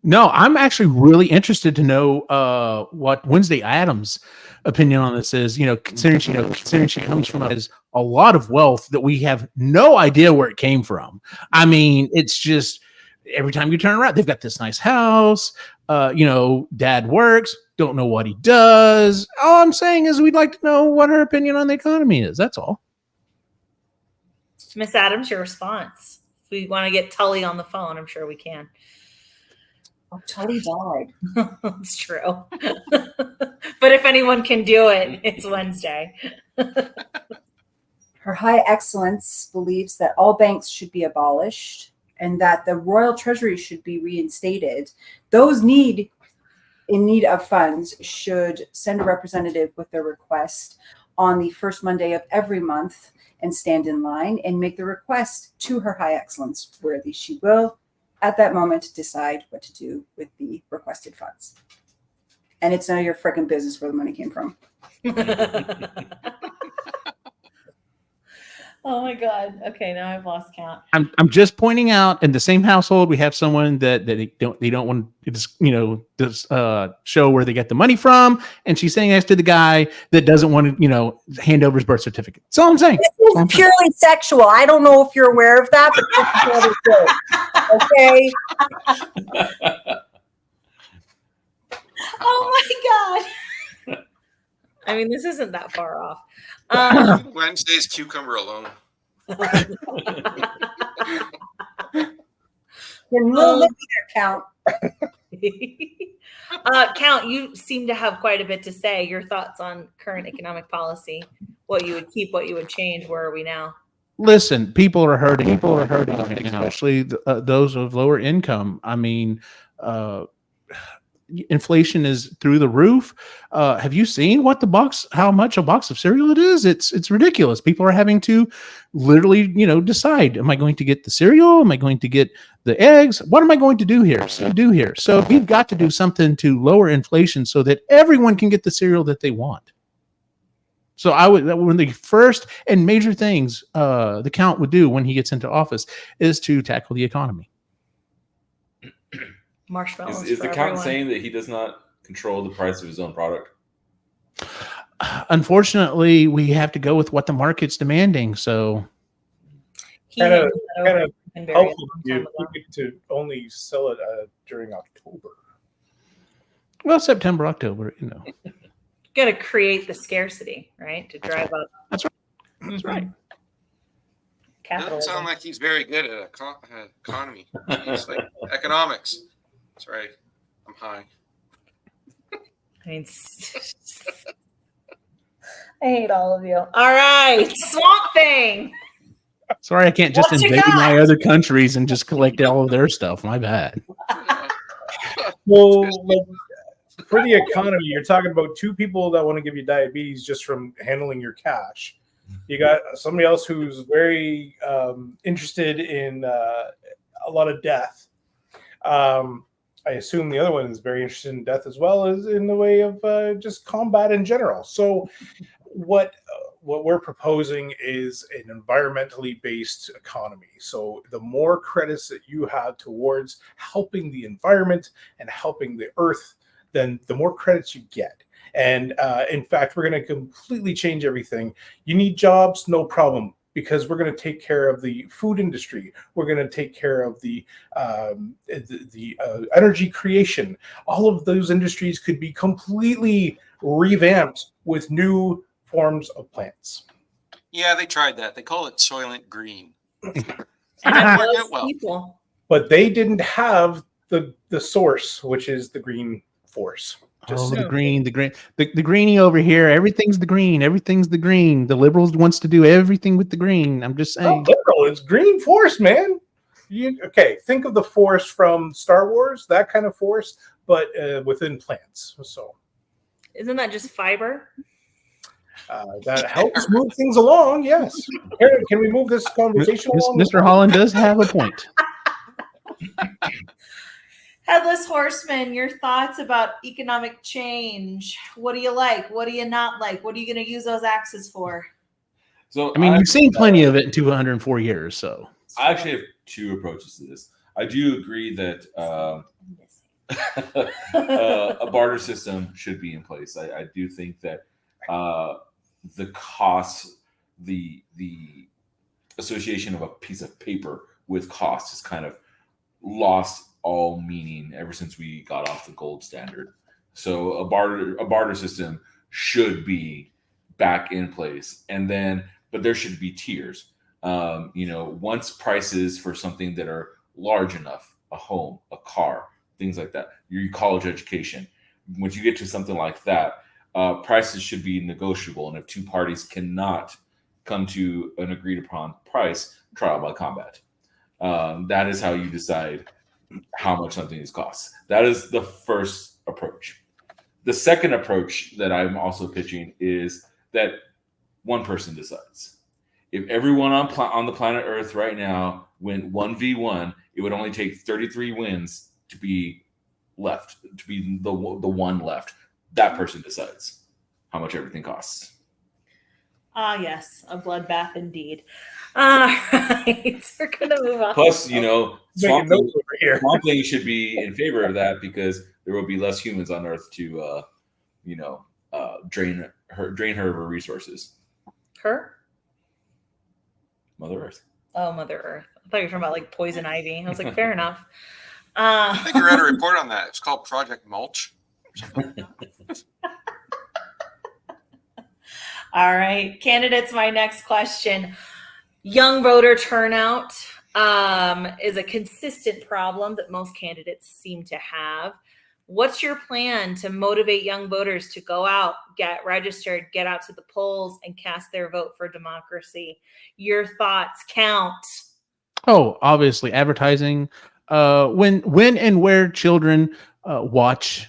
No, I'm actually really interested to know what Wednesday Adams' opinion on this is. Considering she comes from a lot of wealth that we have no idea where it came from. I mean, it's just every time you turn around, they've got this nice house. Dad works. Don't know what he does. All I'm saying is we'd like to know what her opinion on the economy is. That's all. Miss Adams, your response. If we want to get Tully on the phone, I'm sure we can. Oh, Tully died. It's true. But if anyone can do it, it's Wednesday. Her High Excellence believes that all banks should be abolished and that the Royal Treasury should be reinstated. Those in need of funds should send a representative with their request on the first Monday of every month and stand in line and make the request to Her High Excellence, where she will, at that moment, decide what to do with the requested funds. And it's none of your freaking business where the money came from. Oh my God. Okay, now I've lost count. I'm just pointing out in the same household we have someone that they don't want to just show where they get the money from, and she's saying next to the guy that doesn't want to hand over his birth certificate. That's all I'm saying. This is purely sexual. I don't know if you're aware of that, but this is okay. Oh my God. I mean, this isn't that far off. Wednesday's cucumber alone. Count. Count, you seem to have quite a bit to say. Your thoughts on current economic policy, what you would keep, what you would change. Where are we now? Listen, people are hurting, especially those of lower income. I mean, inflation is through the roof. Have you seen how much a box of cereal it is? It's ridiculous. People are having to literally, decide, am I going to get the cereal? Am I going to get the eggs? What am I going to do here? So we've got to do something to lower inflation so that everyone can get the cereal that they want. So one of the first and major things the Count would do when he gets into office is to tackle the economy. Marshmallows. Is the Count saying that he does not control the price of his own product? Unfortunately, we have to go with what the market's demanding. So, kind of helpful to only sell it during October. Well, September, October, Got to create the scarcity, right? To drive up. That's right. That's right. Doesn't sound like he's very good at economy. He's like economics. That's right. I'm high. I mean, I hate all of you. All right, Swamp Thing. Sorry, I can't just invade my other countries and just collect all of their stuff. My bad. Well, for the economy, you're talking about two people that want to give you diabetes just from handling your cash. You got somebody else who's very interested in a lot of death. I assume the other one is very interested in death as well as in the way of just combat in general. So what we're proposing is an environmentally based economy. So the more credits that you have towards helping the environment and helping the earth, then the more credits you get. And in fact, we're going to completely change everything. You need jobs, no problem, because we're going to take care of the food industry. We're going to take care of the energy creation. All of those industries could be completely revamped with new forms of plants. Yeah, they tried that. They call it Soylent Green. People. But they didn't have the source, which is the green force. The greenie over here. Everything's the green. Everything's the green. The liberals wants to do everything with the green. I'm just saying. Liberal, it's green force, man. Think of the force from Star Wars, that kind of force, but within plants. So Isn't that just fiber? that helps move things along. Yes. Aaron, can we move this conversation along? Mr. Holland does have a point. Headless Horseman, your thoughts about economic change. What do you like? What do you not like? What are you going to use those axes for? So I mean, you've seen plenty of it in 204 years. So I actually have two approaches to this. I do agree that a barter system should be in place. I do think that the costs, the association of a piece of paper with cost has kind of lost all meaning ever since we got off the gold standard. So a barter system should be back in place, and then but there should be tiers. Once prices for something that are large enough, a home, a car, things like that, your college education. Once you get to something like that, prices should be negotiable, and if two parties cannot come to an agreed upon price, trial by combat. That is how you decide how much something costs. That is the first approach. The second approach that I'm also pitching is that one person decides. If everyone on the planet Earth right now went 1v1, it would only take 33 wins to be left, to be the one left. That person decides how much everything costs. Yes, a bloodbath indeed. Right, we're going to move on. Plus, Swamp Thing should be in favor of that because there will be less humans on Earth to, drain her of her resources. Her? Mother Earth. Oh, Mother Earth. I thought you were talking about like poison ivy. I was like, fair enough. I think I read a report on that. It's called Project Mulch. All right, candidates, my next question. Young voter turnout is a consistent problem that most candidates seem to have. What's your plan to motivate young voters to go out, get registered, get out to the polls, and cast their vote for democracy? Your thoughts count. Oh, obviously, advertising. When and where children watch.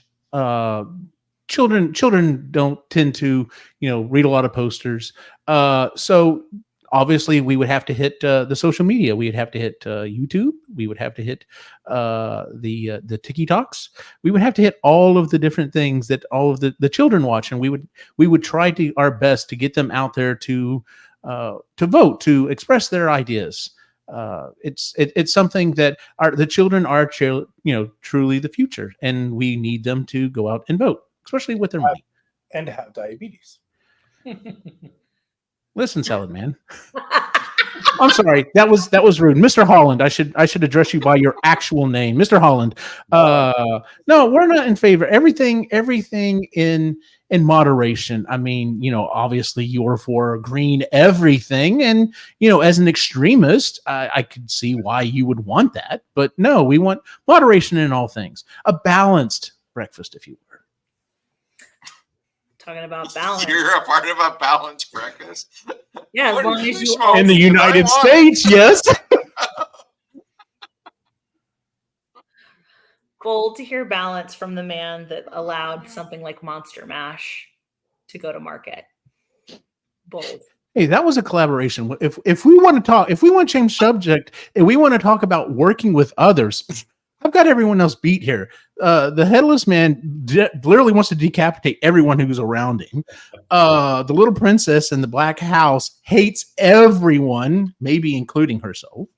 Children don't tend to, read a lot of posters. So obviously we would have to hit the social media. We'd have to hit YouTube. We would have to hit the TikToks. We would have to hit all of the different things that all of the children watch, and we would try to our best to get them out there to vote, to express their ideas. It's something that the children are truly the future, and we need them to go out and vote, especially with their money. And have diabetes. Listen, Salad Man. I'm sorry. That was rude. Mr. Holland, I should address you by your actual name. Mr. Holland. No, we're not in favor. Everything in moderation. I mean, obviously you're for green everything. And, as an extremist, I could see why you would want that. But no, we want moderation in all things. A balanced breakfast, if you will. Talking about balance. You're a part of a balanced breakfast. Yeah, as long as you in the United States, yes. Bold to hear balance from the man that allowed something like Monster Mash to go to market. Bold. Hey, that was a collaboration. If we want to change subject, and we want to talk about working with others, I've got everyone else beat here. The Headless Man literally wants to decapitate everyone who's around him. The little princess in the black house hates everyone, maybe including herself.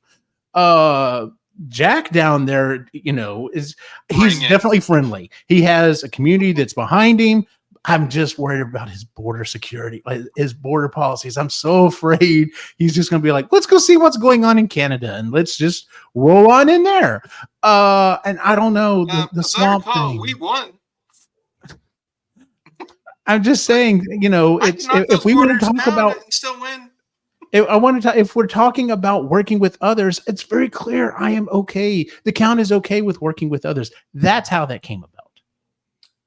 Jack down there, he's definitely friendly. He has a community that's behind him. I'm just worried about his border security, his border policies. I'm so afraid he's just going to be like, let's go see what's going on in Canada and let's just roll on in there. And I don't know, the swamp thing. We won. I'm just saying, if we want to talk about still win. If we're talking about working with others, it's very clear I am okay. The count is okay with working with others. That's how that came about.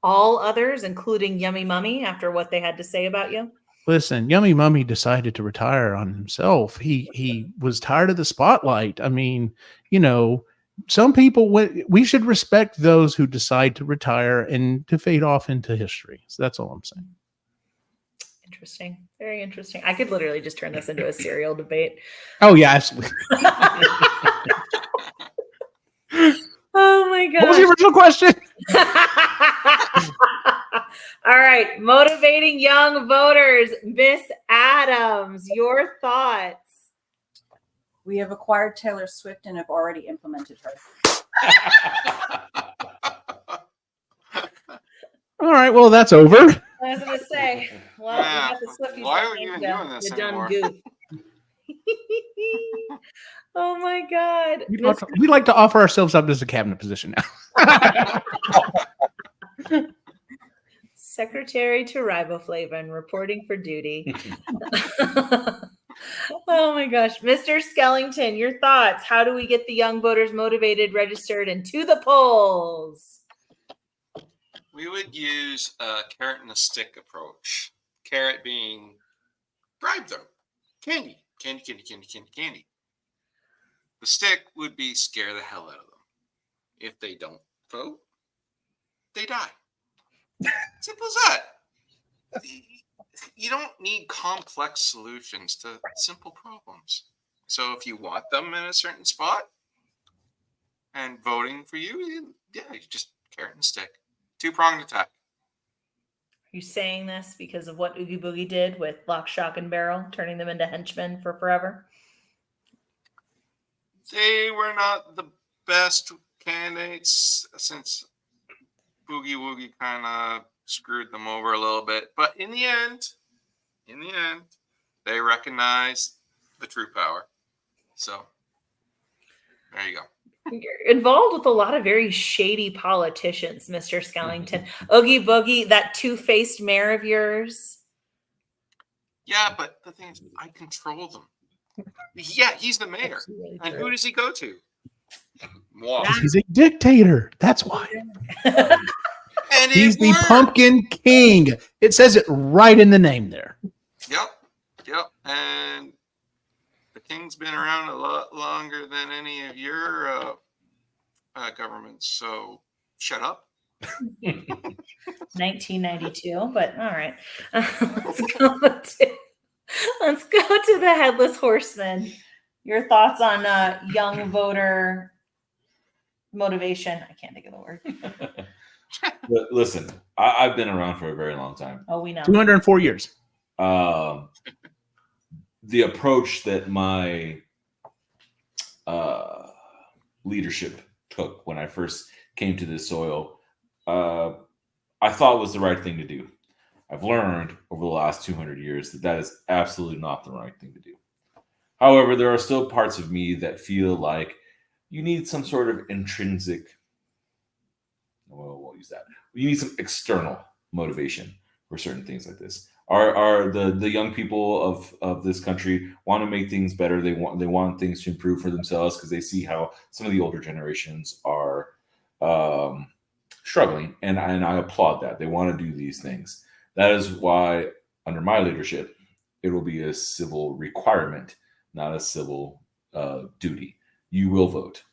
All others, including Yummy Mummy, after what they had to say about you? Listen, Yummy Mummy decided to retire on himself. He was tired of the spotlight. I mean, some people, we should respect those who decide to retire and to fade off into history. So that's all I'm saying. Interesting. Very interesting. I could literally just turn this into a serial debate. Oh yeah, absolutely. Oh my god. What was the original question? All right. Motivating young voters. Miss Adams, your thoughts. We have acquired Taylor Swift and have already implemented her. All right, well, that's over. I was going to say, well, Yeah. we got the Swifties. Why are we even doing this You done anymore? goof. Oh my god. We like to offer ourselves up as a cabinet position now. Secretary to riboflavin reporting for duty. Oh my gosh. Mr. Skellington, your thoughts. How do we get the young voters motivated, registered, and to the polls? We would use a carrot and a stick approach. Carrot being bribe them. Candy. Candy, candy, candy, candy, candy. The stick would be scare the hell out of them. If they don't vote, they die. Simple as that. You don't need complex solutions to simple problems. So if you want them in a certain spot and voting for you, you just carrot and stick. Two-pronged attack. Are you saying this because of what Oogie Boogie did with Lock, Shock, and Barrel, turning them into henchmen for forever? They were not the best candidates since Boogie Woogie kind of screwed them over a little bit. But in the end, they recognized the true power. So there you go. You're involved with a lot of very shady politicians, Mr. Skellington. Oogie Boogie, that two-faced mayor of yours. Yeah, but the thing is, I control them. Yeah, he's the mayor. Really And true. who does he go to? Moi. He's a dictator. That's why. And He's it the worked. Pumpkin King. It says it right in the name there. Yep. And the king's been around a lot longer than any of your governments. So shut up. 1992, but all right. Let's go to the Headless Horseman. Your thoughts on young voter motivation? I can't think of the word. Listen, I've been around for a very long time. Oh, we know. 204 years. The approach that my leadership took when I first came to this soil, I thought was the right thing to do. I've learned over the last 200 years that is absolutely not the right thing to do. However, there are still parts of me that feel like you need some sort of intrinsic, we'll use that. You need some external motivation for certain things like this. Are the young people of this country want to make things better? They want things to improve for themselves because they see how some of the older generations are struggling, and I applaud that. They want to do these things. That is why, under my leadership, it will be a civil requirement, not a civil duty. You will vote,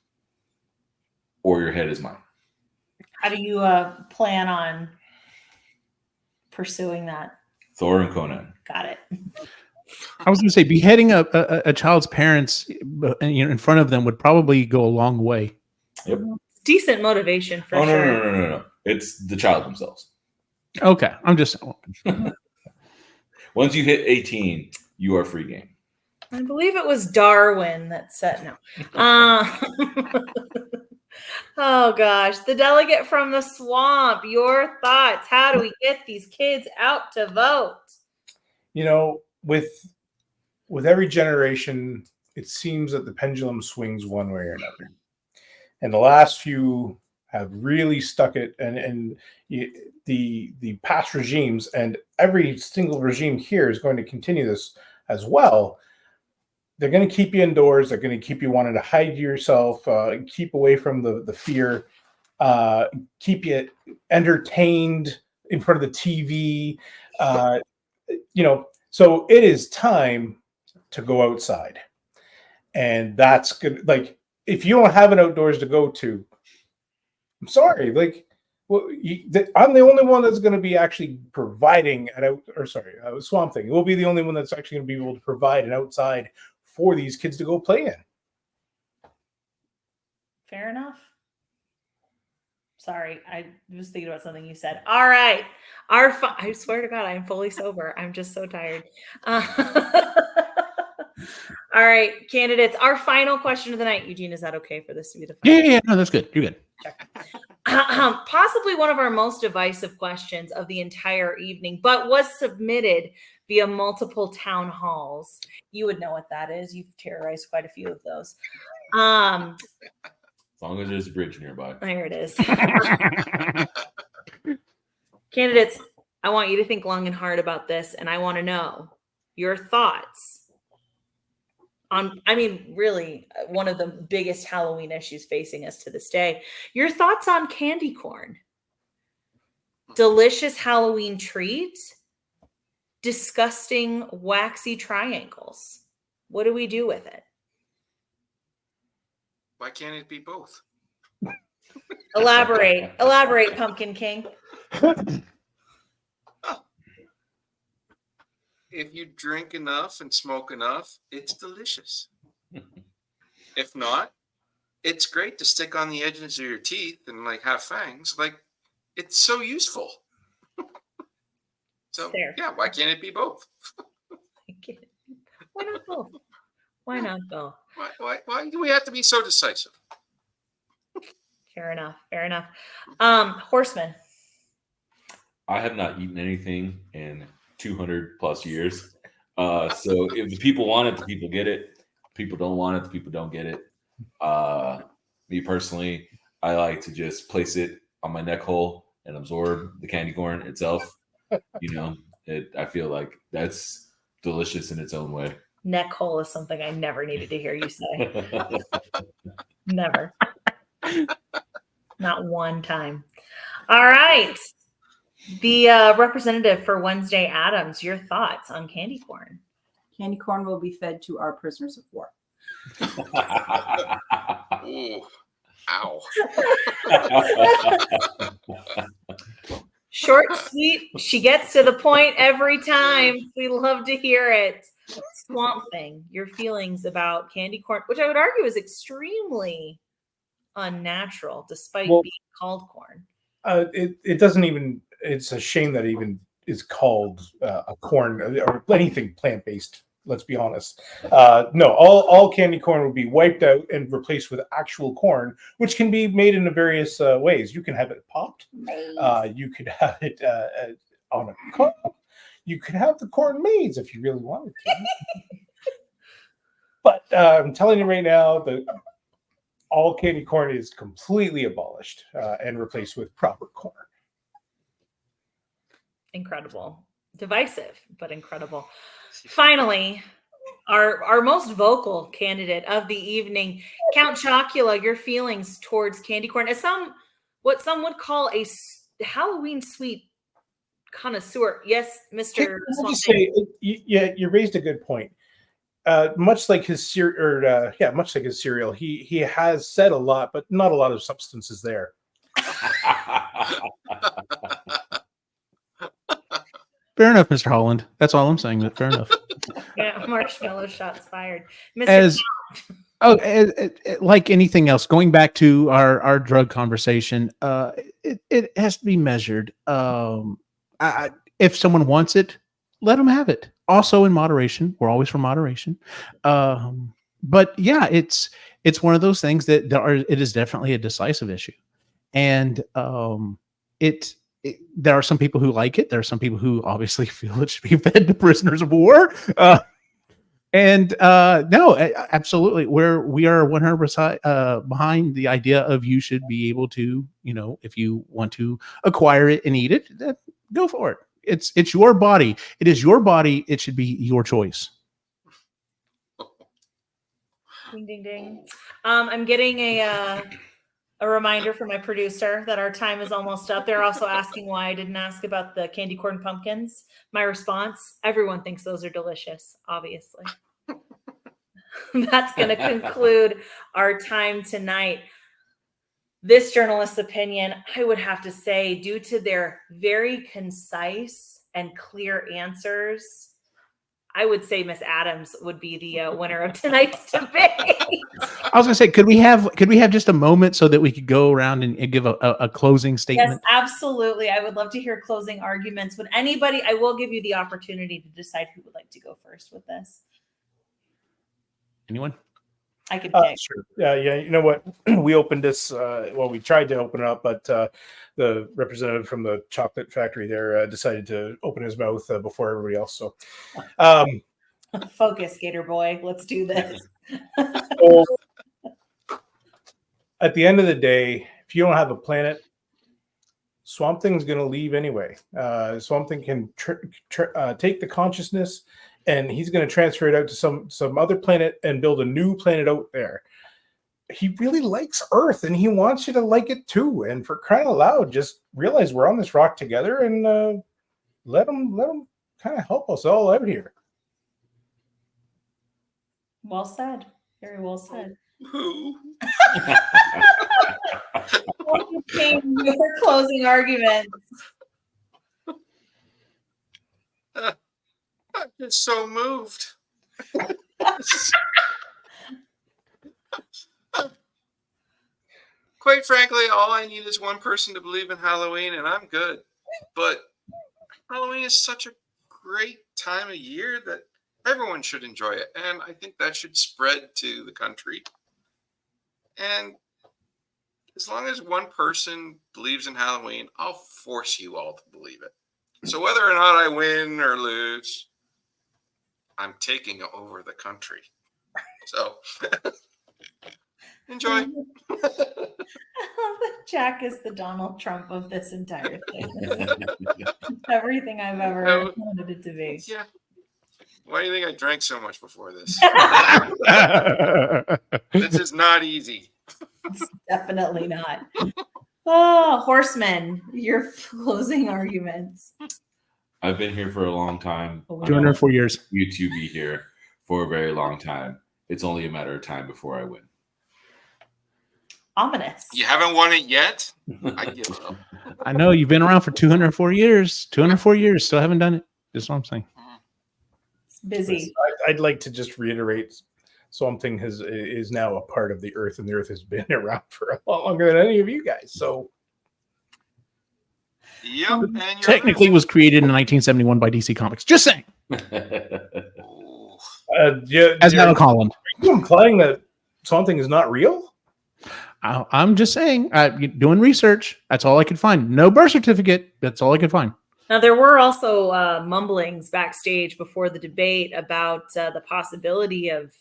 or your head is mine. How do you plan on pursuing that? Thor and Conan. Got it. I was going to say beheading a child's parents, in front of them would probably go a long way. Yep. Decent motivation for Oh, sure. no. It's the child themselves. Okay, I'm just. Once you hit 18, you are free game. I believe it was Darwin that said no. Oh gosh, the delegate from the swamp. Your thoughts? How do we get these kids out to vote? You know, with every generation, it seems that the pendulum swings one way or another. And the last few have really stuck it, and the past regimes, and every single regime here is going to continue this as well. They're going to keep you indoors. They're going to keep you wanting to hide yourself, keep away from the fear, keep you entertained in front of the TV. So it is time to go outside. And that's good. Like, if you don't have an outdoors to go to, I'm sorry. Like, well, I'm the only one that's going to be actually providing Swamp Thing. We'll be the only one that's actually going to be able to provide an outside for these kids to go play in. Fair enough. Sorry, I was thinking about something you said. All right. I swear to God, I'm fully sober. I'm just so tired. All right, candidates. Our final question of the night. Eugene, is that okay for this to be the final? Yeah. No, that's good. You're good. Possibly one of our most divisive questions of the entire evening, but was submitted via multiple town halls. You would know what that is. You've terrorized quite a few of those. As long as there's a bridge nearby. There it is. Candidates, I want you to think long and hard about this, and I want to know your thoughts on, really one of the biggest Halloween issues facing us to this day. Your thoughts on candy corn. Delicious Halloween treat, disgusting waxy triangles. What do we do with it? Why can't it be both? Elaborate, Pumpkin King. If you drink enough and smoke enough, it's delicious. If not, it's great to stick on the edges of your teeth and like have fangs. Like, it's so useful. So Fair. yeah, why can't it be both? Why not both? Why not both? Why do we have to be so decisive? Fair enough. Horseman. I have not eaten anything in 200 plus years. So if the people want it, the people get it. People don't want it, the people don't get it. Me personally, I like to just place it on my neck hole and absorb the candy corn itself. I feel like that's delicious in its own way. Neck hole is something I never needed to hear you say. Never. Not one time. All right. The representative for Wednesday Addams, your thoughts on candy corn? Candy corn will be fed to our prisoners of war. Ooh, ow. Short, sweet. She gets to the point every time. We love to hear it. Swamp Thing, your feelings about candy corn, which I would argue is extremely unnatural, despite being called corn. It doesn't even. It's a shame that it even is called a corn or anything plant-based. Let's be honest. No, all candy corn will be wiped out and replaced with actual corn, which can be made in various ways. You can have it popped. You could have it on a cob. You could have the corn maze if you really wanted to. But I'm telling you right now, all candy corn is completely abolished and replaced with proper corn. Incredible. Divisive, but incredible. Finally, our most vocal candidate of the evening, Count Chocula, your feelings towards candy corn as what some would call a Halloween sweet connoisseur. Yes, Mr. You raised a good point. Much like his cereal, he has said a lot, but not a lot of substance is there. Fair enough, Mr. Holland. That's all I'm saying. Fair enough. Yeah, marshmallow shots fired. Like anything else, going back to our drug conversation, it has to be measured. If someone wants it, let them have it. Also in moderation. We're always for moderation. But yeah, it's one of those things that it is definitely a decisive issue. And there are some people who like it. There are some people who obviously feel it should be fed to prisoners of war. No, absolutely. We are 100% behind the idea of you should be able to, if you want to acquire it and eat it, go for it. It's your body. It is your body. It should be your choice. Ding, ding, ding. I'm getting a reminder from my producer that our time is almost up. They're also asking why I didn't ask about the candy corn pumpkins. My response, everyone thinks those are delicious, obviously. That's going to conclude our time tonight. This journalist's opinion, I would have to say, due to their very concise and clear answers, I would say Miss Adams would be the winner of tonight's debate. I was gonna say, could we have just a moment so that we could go around and give a closing statement? Yes, absolutely. I would love to hear closing arguments. Would anybody? I will give you the opportunity to decide who would like to go first with this. Anyone? I could pick. Sure. Yeah. You know what? We opened this. Well, we tried to open it up, but the representative from the chocolate factory there decided to open his mouth before everybody else. So, Focus, Gator Boy. Let's do this. so at the end of the day, if you don't have a planet, Swamp Thing's going to leave anyway. Swamp Thing can take the consciousness, and he's going to transfer it out to some other planet and build a new planet out there. He really likes Earth, and he wants you to like it too. And for crying out loud, just realize we're on this rock together, and let him kind of help us all out here. Well said. Very well said. Who? Your closing arguments. I'm just so moved. Quite frankly, all I need is one person to believe in Halloween, and I'm good. But Halloween is such a great time of year that everyone should enjoy it, and I think that should spread to the country. And as long as one person believes in Halloween, I'll force you all to believe it. So whether or not I win or lose, I'm taking over the country. So enjoy. Jack is the Donald Trump of this entire thing. Everything I've ever wanted it to be. Yeah. Why do you think I drank so much before this? This is not easy. It's definitely not. Oh, Horseman, your closing arguments. I've been here for a long time. 204 years. You two be here for a very long time. It's only a matter of time before I win. Ominous. You haven't won it yet? I give up. I know you've been around for 204 years. 204 years, still haven't done it. That's what I'm saying. It's busy. I'd like to just reiterate, Swamp Thing is now a part of the Earth, and the Earth has been around for a lot longer than any of you guys. So, yep. And Technically was created in 1971 by DC Comics. Just saying. As Metal Column. Are you implying that Swamp Thing is not real? I'm just saying, doing research. That's all I could find. No birth certificate. That's all I could find. Now, there were also mumblings backstage before the debate about the possibility of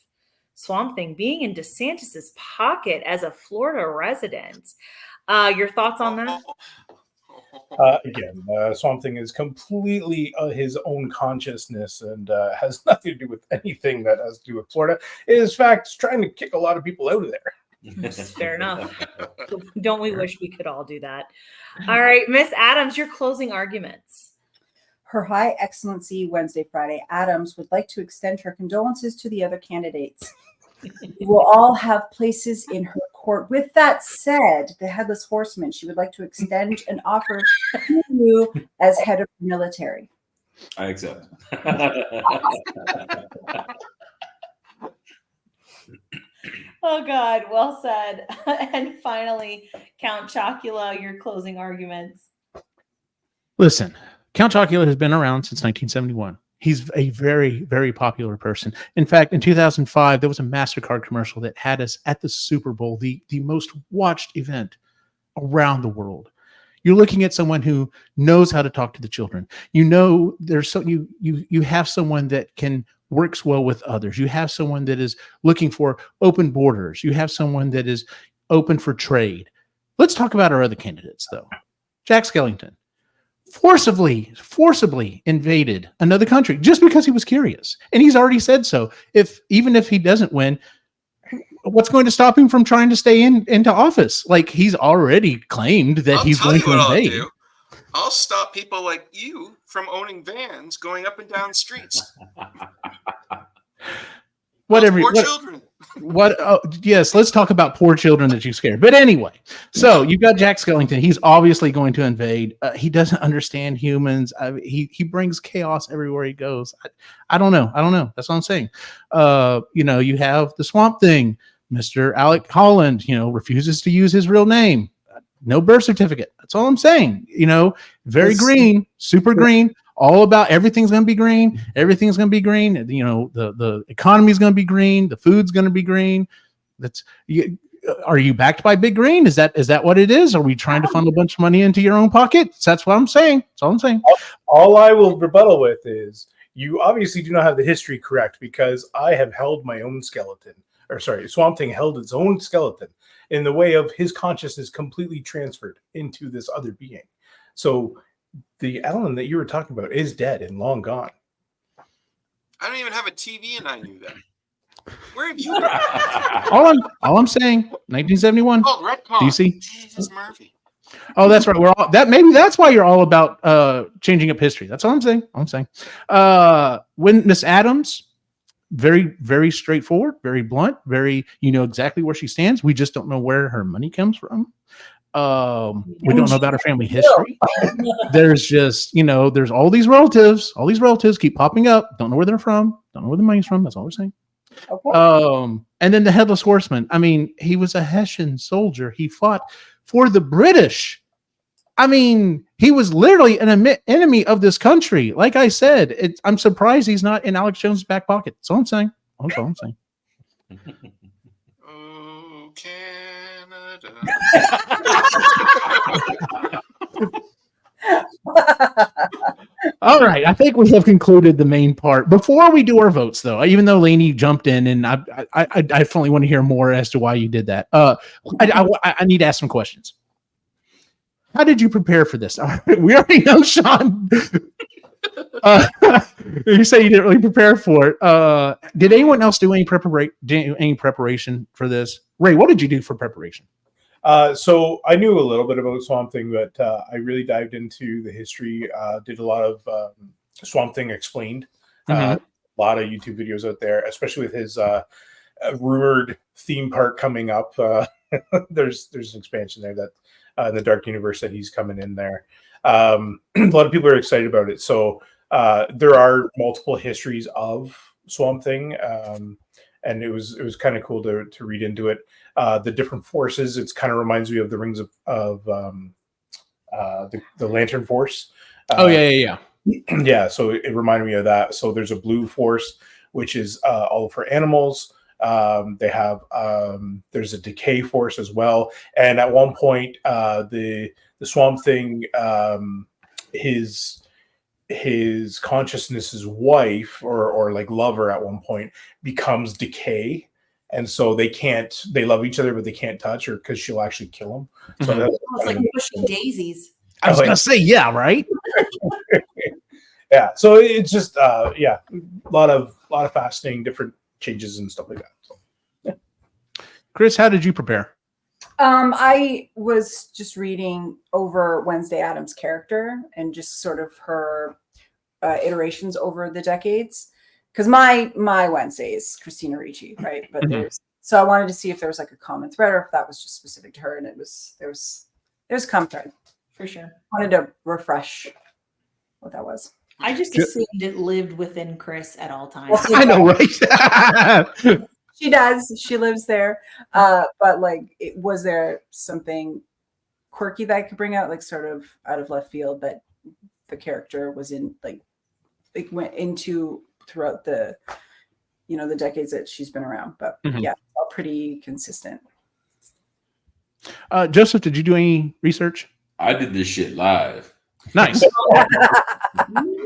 Swamp Thing being in DeSantis's pocket as a Florida resident. Your thoughts on that? Again, Swamp Thing is completely his own consciousness and has nothing to do with anything that has to do with Florida. It is, in fact, trying to kick a lot of people out of there. Fair enough. Don't we wish we could all do that? All right, Miss Adams, your closing arguments. Her High Excellency Wednesday Friday Adams would like to extend her condolences to the other candidates. We will all have places in her court. With that said, the Headless Horseman, she would like to extend an offer to you as head of the military. I accept. Oh, God. Well said. And finally, Count Chocula, your closing arguments. Listen, Count Chocula has been around since 1971. He's a very, very popular person. In fact, in 2005, there was a MasterCard commercial that had us at the Super Bowl, the most watched event around the world. You're looking at someone who knows how to talk to the children. You know, you have someone that works well with others. You have someone that is looking for open borders. You have someone that is open for trade. Let's talk about our other candidates, though. Jack Skellington forcibly invaded another country just because he was curious. And he's already said so. Even if he doesn't win, what's going to stop him from trying to stay into office? Like, he's already claimed that he's going to invade. I'll stop people like you from owning vans going up and down streets. whatever. Poor What, children. what? Oh, yes, let's talk about poor children that you scared. But anyway, so you've got Jack Skellington. He's obviously going to invade. He doesn't understand humans. He brings chaos everywhere he goes. I don't know. That's what I'm saying. You have the Swamp Thing. Mr. Alec Holland, refuses to use his real name. No birth certificate. That's all I'm saying. Very green, super green. All about everything's going to be green. Everything's going to be green. The economy is going to be green. The food's going to be green. Are you backed by Big Green? Is that what it is? Are we trying to funnel a bunch of money into your own pocket? That's what I'm saying. That's all I'm saying. All I will rebuttal with is you obviously do not have the history correct, because I have held my own skeleton. Swamp Thing held its own skeleton in the way of his consciousness completely transferred into this other being. So the Alan that you were talking about is dead and long gone. I don't even have a TV, and I knew that. Where have you been? all I'm saying, 1971. Oh, Redcon. DC. Jesus Murphy. Oh, that's right. Maybe that's why you're all about changing up history. That's all I'm saying. When Miss Adams, very, very straightforward, very blunt, very, exactly where she stands. We just don't know where her money comes from. We don't know about her family history. There's just, there's all these relatives keep popping up. Don't know where they're from. Don't know where the money's from. That's all we're saying. Okay. And then the Headless Horseman. I mean, he was a Hessian soldier. He fought for the British. I mean, he was literally an enemy of this country. Like I said, I'm surprised he's not in Alex Jones' back pocket. That's all I'm saying. That's all I'm saying. Oh, Canada. All right, I think we have concluded the main part. Before we do our votes, though, even though Lanie jumped in, and I definitely want to hear more as to why you did that. I need to ask some questions. How did you prepare for this? We already know, Shaun. You say you didn't really prepare for it. Did anyone else do any preparation for this? Ray, what did you do for preparation? So I knew a little bit about Swamp Thing, but I really dived into the history. Did a lot of Swamp Thing explained. A lot of YouTube videos out there, especially with his rumored theme park coming up. There's an expansion there that in the Dark Universe that he's coming in there. A lot of people are excited about it. So there are multiple histories of Swamp Thing, and it was kind of cool to read into it. The different forces. It kind of reminds me of the Rings of the Lantern Force. Yeah. Yeah. So it reminded me of that. So there's a blue force, which is all for animals. They have there's a decay force as well. And at one point, the Swamp Thing, his consciousness's wife or like lover at one point becomes decay. And so they love each other, but they can't touch her because she'll actually kill them. So it's like pushing daisies. I was going to say, yeah, right? Yeah. So it's just, a lot of fascinating different changes and stuff like that. So, yeah. Kris, how did you prepare? I was just reading over Wednesday Addams' character and just sort of her iterations over the decades. Because my Wednesday is Christina Ricci, right? But so I wanted to see if there was like a common thread or if that was just specific to her, and there's a common thread For sure. Wanted to refresh what that was. I just assumed it lived within Kris at all times. Well, I know, right? She does. She lives there. But like, was there something quirky that I could bring out, like sort of out of left field that the character was in, like went into throughout the, the decades that she's been around? But yeah, all pretty consistent. Joseph, did you do any research? I did this shit live. Nice. You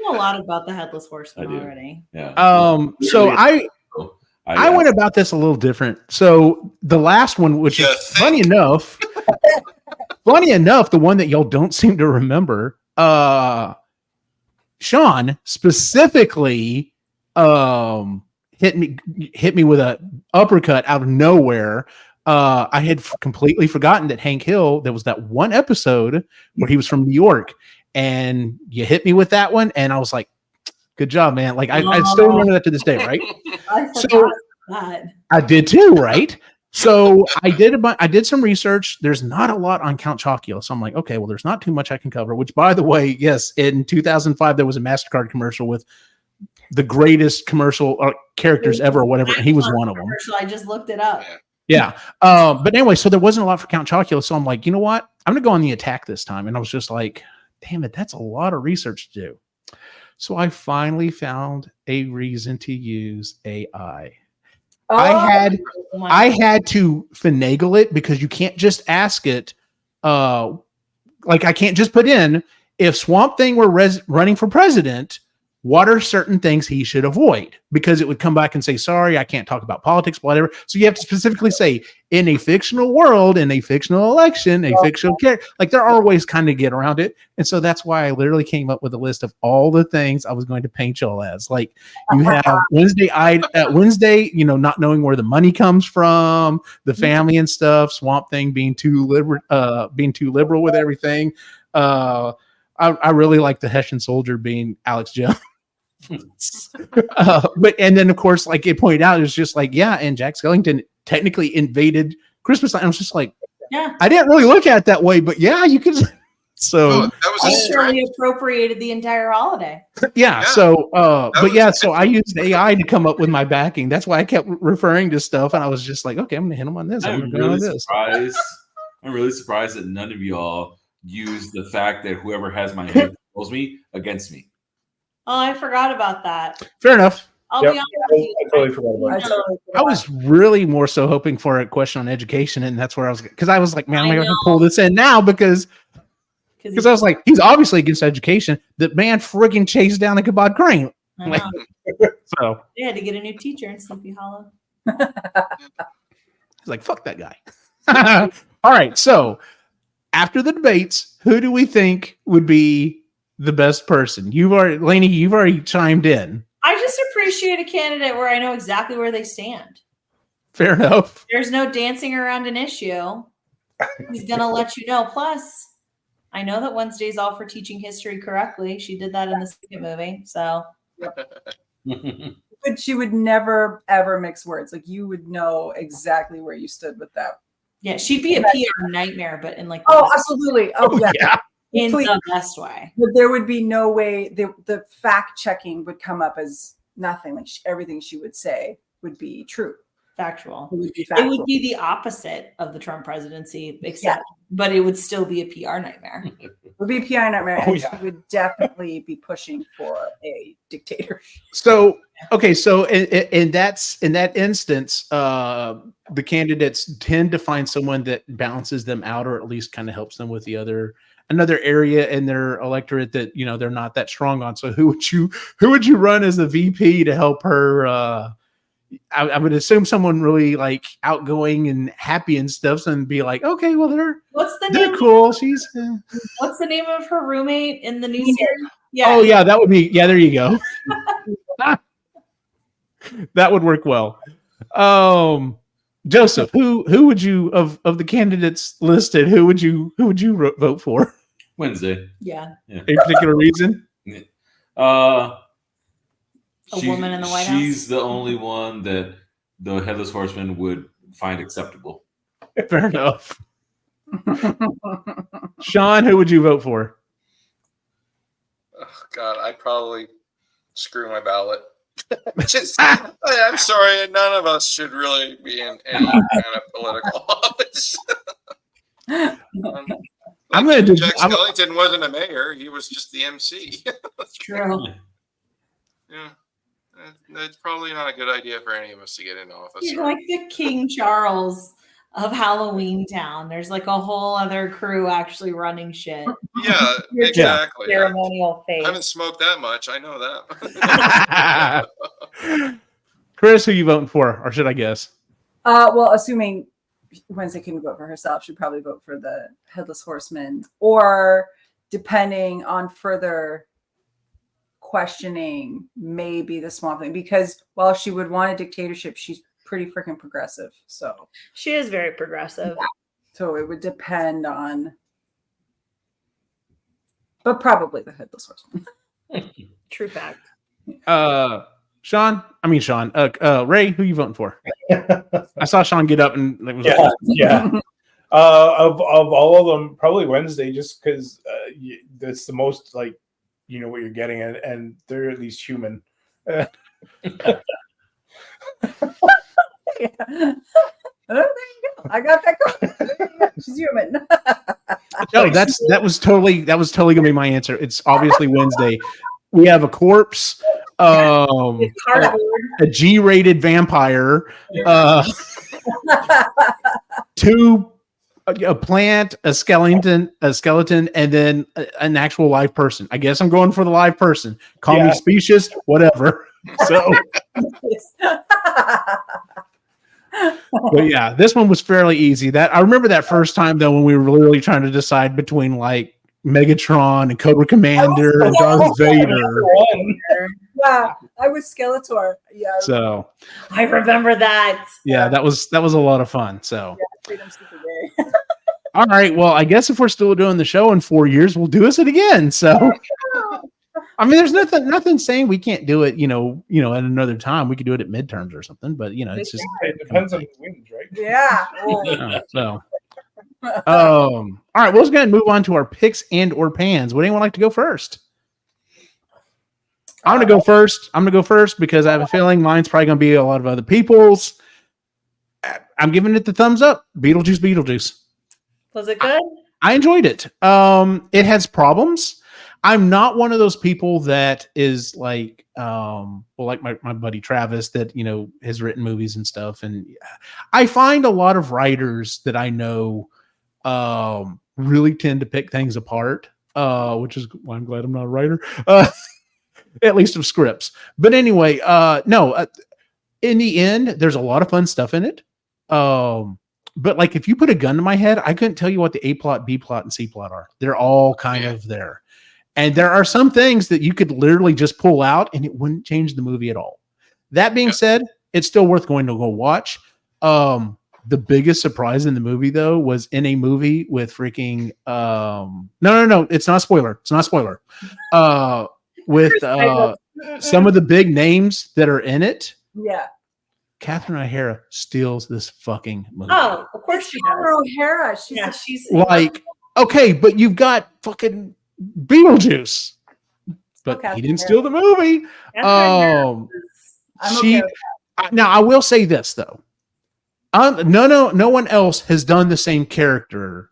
know a lot about the Headless Horseman already. Yeah. So I went about this a little different. So the last one, which is funny enough, the one that y'all don't seem to remember, Shaun specifically hit me with an uppercut out of nowhere. I had completely forgotten that Hank Hill, there was that one episode where he was from New York, and you hit me with that one, and I was like, good job, man. Like I still remember that to this day, right? that. I did too, right? So I did some research. There's not a lot on Count Chocula. So I'm like, okay, well, there's not too much I can cover, which by the way, yes, in 2005, there was a MasterCard commercial with the greatest commercial characters ever or whatever. And he was one of them. Commercial, I just looked it up. Yeah. But anyway, so there wasn't a lot for Count Chocula. So I'm like, you know what? I'm going to go on the attack this time. And I was just like, damn it, that's a lot of research to do. So I finally found a reason to use AI. Oh, I had to finagle it because you can't just ask it. Like I can't just put in, if Swamp Thing were running for president, what are certain things he should avoid? Because it would come back and say, sorry, I can't talk about politics, whatever. So you have to specifically say, in a fictional world, in a fictional election, a fictional character. Like there are ways kind of get around it. And so that's why I literally came up with a list of all the things I was going to paint y'all as. Like you have Wednesday, you know, not knowing where the money comes from, the family and stuff, Swamp Thing being too liberal with everything. I really like the Hessian soldier being Alex Jones. And then of course, like it pointed out, it was just like, yeah, and Jack Skellington technically invaded Christmas. I was just like, yeah, I didn't really look at it that way, but yeah, you could. So Oh, that was a literally stretch. appropriated the entire holiday. yeah. Yeah. So That but yeah, was- so I used AI to come up with my backing. That's why I kept referring to stuff, and I was just like, okay, I'm gonna hit him on this. I'm I'm gonna go on really this. surprised. I'm really surprised that none of y'all use the fact that whoever has my name tells me against me. Oh, I forgot about that. Fair enough. I'll Yep. be honest with you. I totally forgot about I it. totally I was really more so hoping for a question on education, and that's where I was, because I was like, man, I maybe I can know. pull this in now because Because I was like, he's obviously against education. The man friggin' chased down a Kabod Crane. I know. So They had to get a new teacher in Sleepy Hollow. he's like, fuck that guy. All right. So after the debates, who do we think would be the best person? Lanie, you've already chimed in. I just appreciate a candidate where I know exactly where they stand. Fair enough. There's no dancing around an issue. He's gonna let you know. Plus, I know that Wednesday's all for teaching history correctly. She did that in the second movie. So But she would never ever mix words. Like you would know exactly where you stood with that. yeah, she'd be a PR nightmare, but in like the Oh, best, absolutely. Oh, yeah. Yeah. in Please. the best way. But there would be no way the fact checking would come up as nothing. Like everything she would say would be true. Factual. It would be It factual. would be the opposite of the Trump presidency, except but it would still be a PR nightmare. It would be a PI nightmare, Oh, and yeah. she would definitely be pushing for a dictator. So okay, so in that instance, the candidates tend to find someone that balances them out, or at least kind of helps them with another area in their electorate that they're not that strong on. So who would you run as the VP to help her? I would assume someone really like outgoing and happy and stuff, and be like, okay, well What's the they're name? cool. She's What's the name of her roommate in the new series? Yeah. oh yeah, that would be there you go. That would work well. Joseph, who would you of the candidates listed? Who would you vote for? Wednesday. Yeah. A particular reason? Woman in the White House? She's the only one that the Headless Horseman would find acceptable. Fair enough. Shaun, who would you vote for? Oh, God, I'd probably screw my ballot. I'm sorry, none of us should really be in any kind of political office. I'm going to do. Jack Skellington wasn't a mayor; he was just the MC. True. Yeah, that's probably not a good idea for any of us to get into office. He's like the King Charles of Halloween Town. There's like a whole other crew actually running shit. Yeah, exactly. Ceremonial I face. haven't smoked that much. I know that. Kris, who you voting for, or should I guess? Well, assuming Wednesday couldn't vote for herself, she'd probably vote for the Headless Horseman, or depending on further questioning, maybe the Swamp Thing, because while she would want a dictatorship, she's pretty freaking progressive. So She is very progressive. it would depend on, but probably the Headless Horseman. True fact. Sean. Ray, who you voting for? I saw Sean get up and it was Yeah. Of all of them, probably Wednesday, just because that's the most like you know what you're getting, and they're at least human. Yeah. Oh, there you go. I got that going. She's human. No, that was totally gonna be my answer. It's obviously Wednesday. We have a corpse, a G-rated vampire, a plant, a skeleton, and then an actual live person. I guess I'm going for the live person. Call me specious, whatever. So, but yeah, this one was fairly easy. That I remember that first time though when we were literally trying to decide between like Megatron and Cobra Commander and Darth Vader. Yeah, I was Skeletor. Yeah. So I remember that. Yeah, that was a lot of fun. So Freedom Super Gay. all right, well, I guess if we're still doing the show in 4 years, we'll do it again. So I mean, there's nothing saying we can't do it, at another time. We could do it at midterms or something, but it's just It depends on who wins, right? Yeah. so. All right, we'll just go ahead and move on to our picks and or pans. Would anyone like to go first? I'm gonna go first because I have a feeling mine's probably gonna be a lot of other people's. I'm giving it the thumbs up. Beetlejuice. Was it good? I enjoyed it. It has problems. I'm not one of those people that is like, like my buddy Travis that, has written movies and stuff. And I find a lot of writers that I know really tend to pick things apart, which is why I'm glad I'm not a writer, at least of scripts. But anyway, in the end, there's a lot of fun stuff in it. But like if you put a gun to my head, I couldn't tell you what the A plot, B plot, and C plot are. They're all kind of there. And there are some things that you could literally just pull out and it wouldn't change the movie at all. That being said, it's still worth going to go watch. The biggest surprise in the movie, though, was in a movie with freaking no, it's not a spoiler. It's not a spoiler. With some of the big names that are in it. Yeah. Catherine O'Hara steals this fucking movie. Oh, of course she does. O'Hara. She's like, okay, but you've got fucking Beetlejuice. But he didn't steal the movie. I'm okay with that. Now I will say this though. No one else has done the same character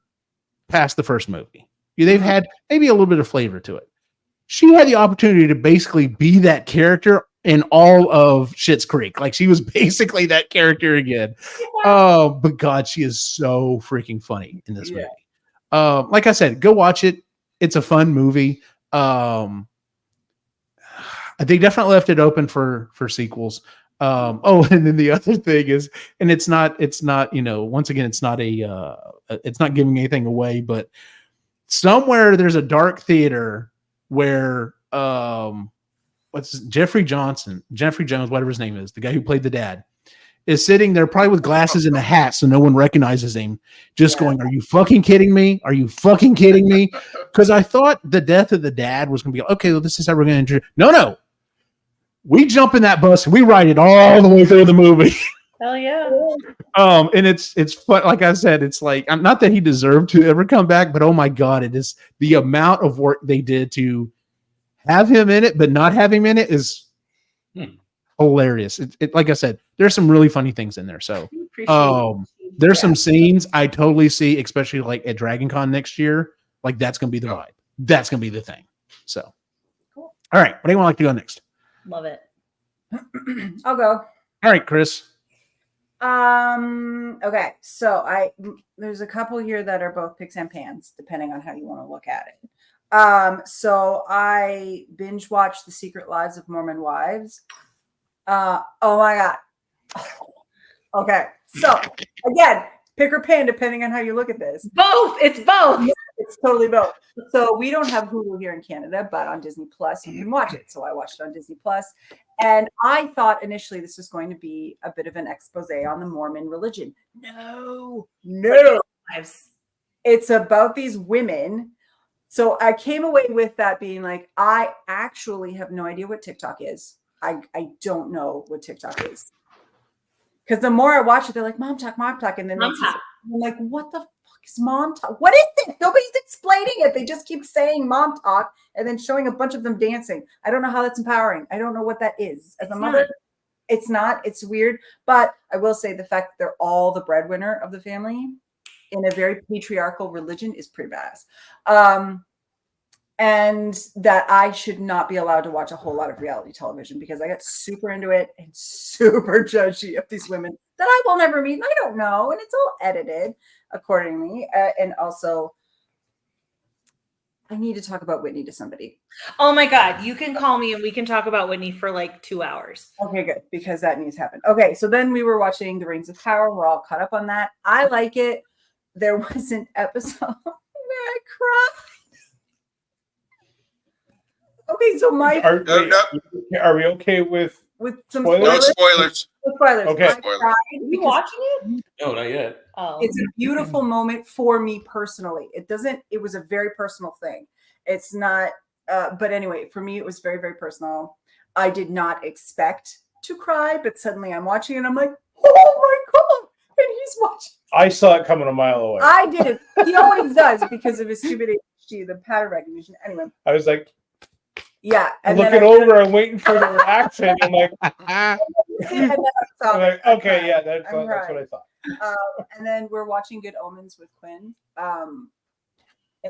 past the first movie. They've had maybe a little bit of flavor to it. She had the opportunity to basically be that character in all of Schitt's Creek. Like she was basically that character again. But God, she is so freaking funny in this movie. Like I said, go watch it. It's a fun movie. They definitely left it open for sequels. And then the other thing is, and it's not, once again, it's not it's not giving anything away, but somewhere there's a dark theater where, Jeffrey Jones, whatever his name is, the guy who played the dad, is sitting there probably with glasses and a hat so no one recognizes him, just going, are you fucking kidding me? Are you fucking kidding me? Because I thought the death of the dad was going to be, okay, well, this is how we're going to No. We jump in that bus and we ride it all the way through the movie. Hell yeah. And it's fun. Like I said, it's like, not that he deserved to ever come back, but oh my God, it is the amount of work they did to have him in it, but not have him in it is hilarious. It like I said, there's some really funny things in there. So there's some scenes I totally see, especially like at Dragon Con next year. Like that's going to be the vibe. That's going to be the thing. So, cool. All right. What do you want to like to go next? Love it. I'll go. All right, Kris. Okay. So there's a couple here that are both picks and pans, depending on how you want to look at it. So I binge watched The Secret Lives of Mormon Wives. Oh my God. Okay. So again, pick or pan, depending on how you look at this. Both. It's both. It's totally both. So we don't have Hulu here in Canada, but on Disney Plus, you can watch it. So I watched it on Disney Plus. And I thought initially this was going to be a bit of an expose on the Mormon religion. No. It's about these women. So I came away with that being like, I actually have no idea what TikTok is. I don't know what TikTok is. Because the more I watch it, they're like, mom talk, and then Mom talk. I'm like, what the fuck is mom talk? What is this? Nobody's explaining it. They just keep saying mom talk and then showing a bunch of them dancing. I don't know how that's empowering. I don't know what that is. As a mother, it's not. It's weird. But I will say the fact that they're all the breadwinner of the family in a very patriarchal religion is pretty badass. And that I should not be allowed to watch a whole lot of reality television because I get super into it and super judgy of these women that I will never meet and I don't know, and it's all edited accordingly. And also, I need to talk about Whitney to somebody. Oh my God, you can call me and we can talk about Whitney for like 2 hours. Okay, good, because that needs to happen. Okay, so then we were watching The Rings of Power. We're all caught up on that. I like it. There was an episode where I cried. Okay, so Are we okay with some spoilers? No spoilers. Spoilers. Okay. I cried Are you because watching it? No, not yet. Oh, it's a beautiful moment for me personally. It was a very personal thing. It's not, but anyway, for me, it was very, very personal. I did not expect to cry, but suddenly I'm watching and I'm like, oh my God. And he's watching. I saw it coming a mile away. I did it. He always does because of his stupid ADHD, the pattern recognition. Anyway. I was like, yeah. and looking over and waiting for the reaction. I'm like, and then I'm like, okay, yeah, that's what I thought. And then we're watching Good Omens with Quinn. And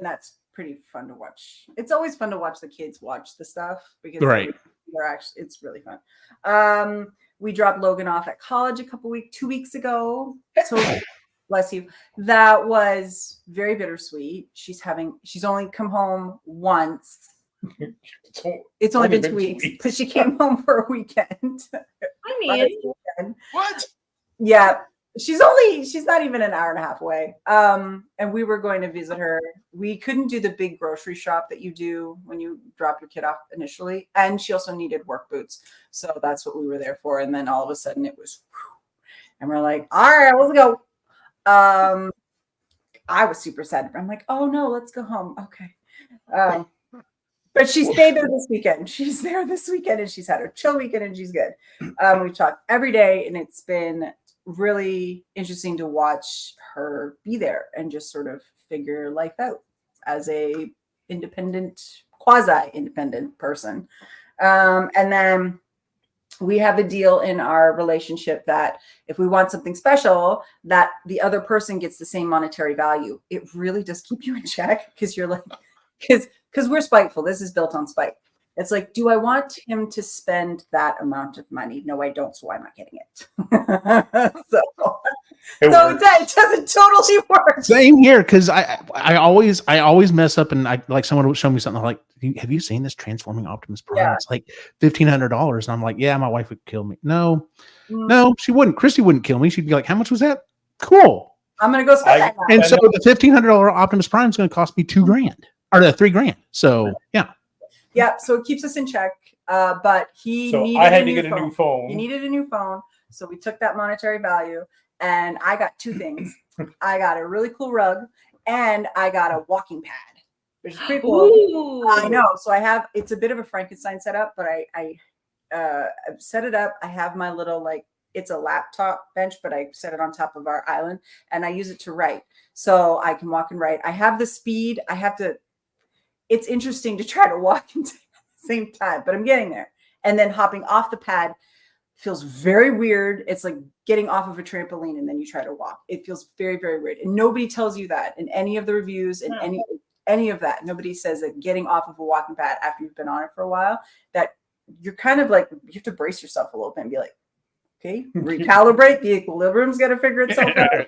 that's pretty fun to watch. It's always fun to watch the kids watch the stuff because they're actually, it's really fun. We dropped Logan off at college 2 weeks ago. So bless you. That was very bittersweet. She's only come home once. It's only been 2 weeks because she came home for a weekend. I mean, What? Yeah. She's not even an hour and a half away. And we were going to visit her. We couldn't do the big grocery shop that you do when you drop your kid off initially. And she also needed work boots. So that's what we were there for. And then all of a sudden it was, and we're like, all right, let's go. I was super sad. I'm like, oh no, let's go home. Okay. But she stayed there this weekend. She's there this weekend and she's had her chill weekend and she's good. We've talked every day and it's been really interesting to watch her be there and just sort of figure life out as a quasi-independent person. And then we have a deal in our relationship that if we want something special, that the other person gets the same monetary value. It really does keep you in check because you're like, because we're spiteful. This is built on spite. It's like, do I want him to spend that amount of money? No, I don't. So I'm not getting it. It doesn't totally work. Same here, because I always mess up, and someone would show me something like, have you seen this Transforming Optimus Prime? Yeah. It's like $1,500, and I'm like, yeah, my wife would kill me. No, she wouldn't. Christy wouldn't kill me. She'd be like, how much was that? Cool. I'm gonna go spend that. And so the $1,500 Optimus Prime is going to cost me $2,000 or $3,000. So yeah. Yeah, so it keeps us in check. But he needed a new phone. He needed a new phone. So we took that monetary value and I got two things. I got a really cool rug and I got a walking pad, which is pretty cool. Ooh. I know. So it's a bit of a Frankenstein setup, but I set it up. I have my little, it's a laptop bench, but I set it on top of our island and I use it to write. So I can walk and write. I have the speed. It's interesting to try to walk at the same time, but I'm getting there. And then hopping off the pad feels very weird. It's like getting off of a trampoline and then you try to walk. It feels very, very weird. And nobody tells you that in any of the reviews and any of that. Nobody says that getting off of a walking pad after you've been on it for a while, that you're kind of like, you have to brace yourself a little bit and be like, okay, recalibrate. The equilibrium's got to figure itself out.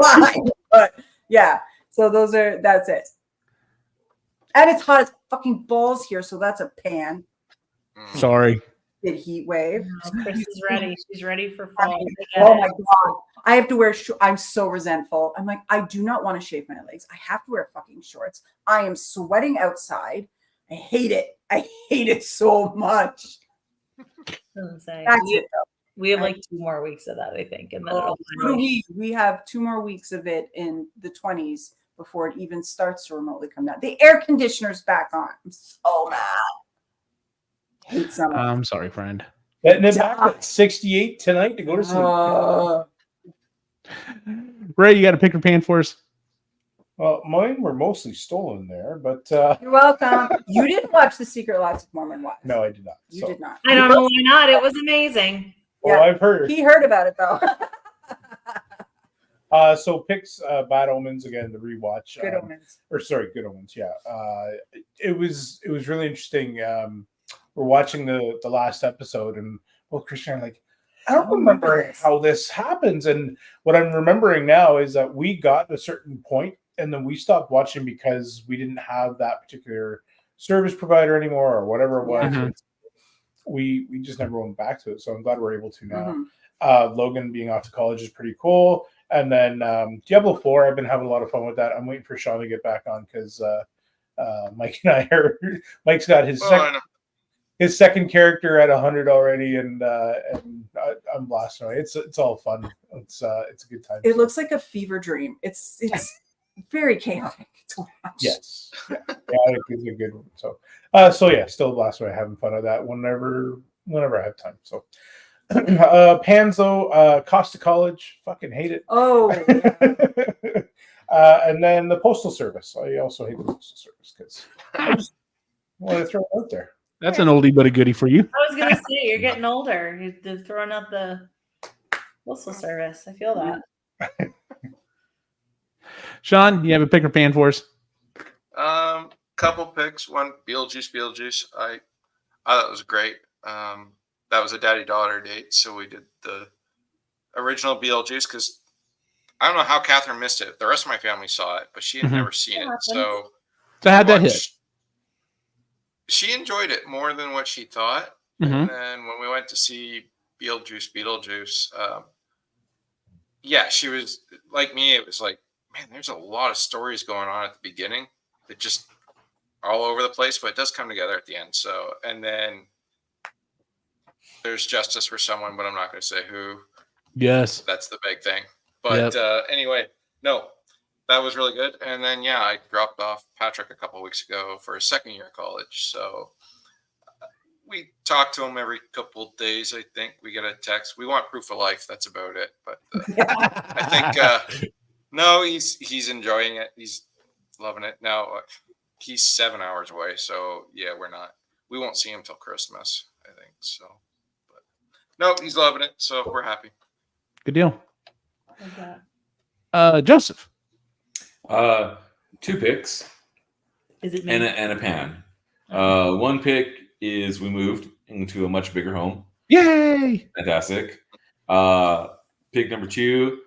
Fine. But yeah, so that's it. And it's hot as fucking balls here, so that's a pan. Sorry. Big heat wave. Oh, Kris is ready. She's ready for fall. Oh my God. I have to wear I'm so resentful. I'm like, I do not want to shave my legs. I have to wear fucking shorts. I am sweating outside. I hate it. I hate it so much. We have 2 more weeks of that, I think. And then we have 2 more weeks of it in the 20s before it even starts to remotely come down. The air conditioner's back on. I'm so mad. Hate summer. I'm sorry, friend. Betting it back at 68 tonight to go to sleep. Ray, you got a pick or pan for us? Well, mine were mostly stolen there, but You're welcome. You didn't watch The Secret Lives of Mormon Wives. no, I did not. You did not. I don't know why not. It was amazing. Well, I've heard. He heard about it though. So picks Bad Omens again, the rewatch. Good Omens. Good Omens. Yeah. It was really interesting. We're watching the last episode, and Christian and I are like, I don't remember how this happens. And what I'm remembering now is that we got to a certain point, and then we stopped watching because we didn't have that particular service provider anymore, or whatever it was. Mhm. We just never went back to it. So I'm glad we're able to now. Mhm. Logan being off to college is pretty cool. And then Diablo 4, I've been having a lot of fun with that. I'm waiting for Shaun to get back on because Mike and I are. Mike's got his second character at 100 already, and I'm blasting away. It's all fun. It's a good time. It looks like a fever dream. It's very chaotic to watch. Yes, yeah, it's a good one. So yeah, still blasting away, having fun with that whenever I have time. So Pans though, cost of college, fucking hate it. Oh. And then the postal service. I also hate the postal service because I just want to throw it out there. That's an oldie but a goodie for you. I was gonna say you're getting older. You're throwing out the postal service. I feel that. Shaun, you have a pick or pan for us? Couple picks. One, Beetlejuice. I thought it was great. That was a daddy-daughter date, so we did the original Beetlejuice because I don't know how Catherine missed it. The rest of my family saw it, but she had never seen it. So how'd that hit? She enjoyed it more than what she thought. Mm-hmm. And then when we went to see Beetlejuice, yeah, she was like me. It was like, man, there's a lot of stories going on at the beginning that just all over the place, but it does come together at the end. So, and then there's justice for someone, but I'm not going to say who. Yes. That's the big thing. But anyway, no, that was really good. And then, yeah, I dropped off Patrick a couple of weeks ago for his second year of college. So we talk to him every couple of days. I think we get a text. We want proof of life. That's about it. But I think, no, he's enjoying it. He's loving it. Now, he's 7 hours away. So, yeah, we won't see him till Christmas, I think. So, but no, he's loving it. So we're happy. Good deal. Joseph. 2 picks. Is it me? And a pan. One pick is we moved into a much bigger home. Yay! Fantastic. Pick number 2,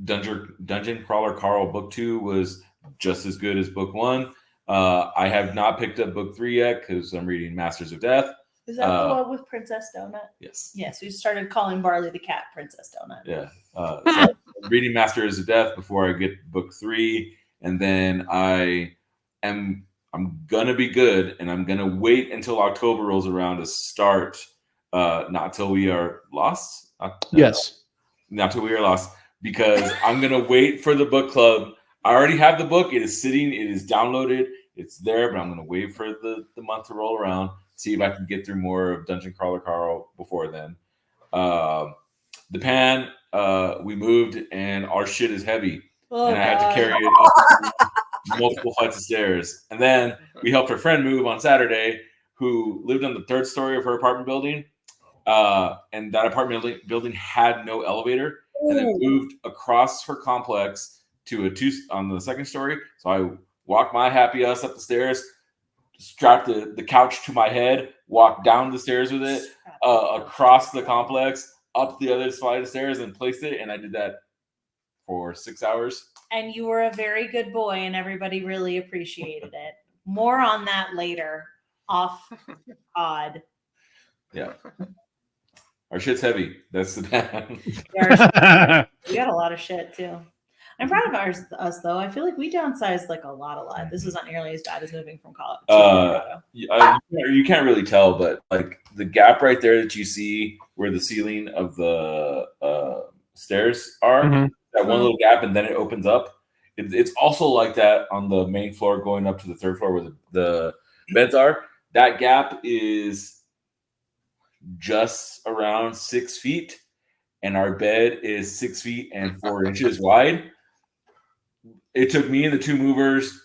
Dungeon Crawler Carl book 2 was just as good as book 1. I have not picked up book 3 yet because I'm reading Masters of Death. Is that the one with Princess Donut? Yes. Yes, we started calling Barley the cat Princess Donut. Yeah. So I'm reading Masters of Death before I get book 3, and then I'm gonna be good, and I'm gonna wait until October rolls around to start. Not till we are lost. Yes. Not till we are lost, because I'm gonna wait for the book club. I already have the book. It is sitting. It is downloaded. It's there, but I'm gonna wait for the month to roll around. See if I can get through more of Dungeon Crawler Carl before then. The pan, we moved and our shit is heavy. And I had to carry it up multiple flights of stairs. And then we helped her friend move on Saturday, who lived on the 3rd story of her apartment building. And that apartment building had no elevator. And then moved across her complex to on the 2nd story. So I walked my happy ass up the stairs, strapped the couch to my head, walked down the stairs with it, across the complex, up the other flight of stairs, and placed it. And I did that for 6 hours. And you were a very good boy, and everybody really appreciated it. More on that later. Off pod. Yeah. Our shit's heavy. That's the pan. We got a lot of shit too. I'm proud of us though. I feel like we downsized like a lot. This is not nearly as bad as moving from Colorado. You can't really tell, but like the gap right there that you see where the ceiling of the stairs are, that one little gap, and then it opens up. It's also like that on the main floor going up to the 3rd floor where the beds are. That gap is just around 6 feet, and our bed is 6 feet and 4 inches wide. It took me and the two movers.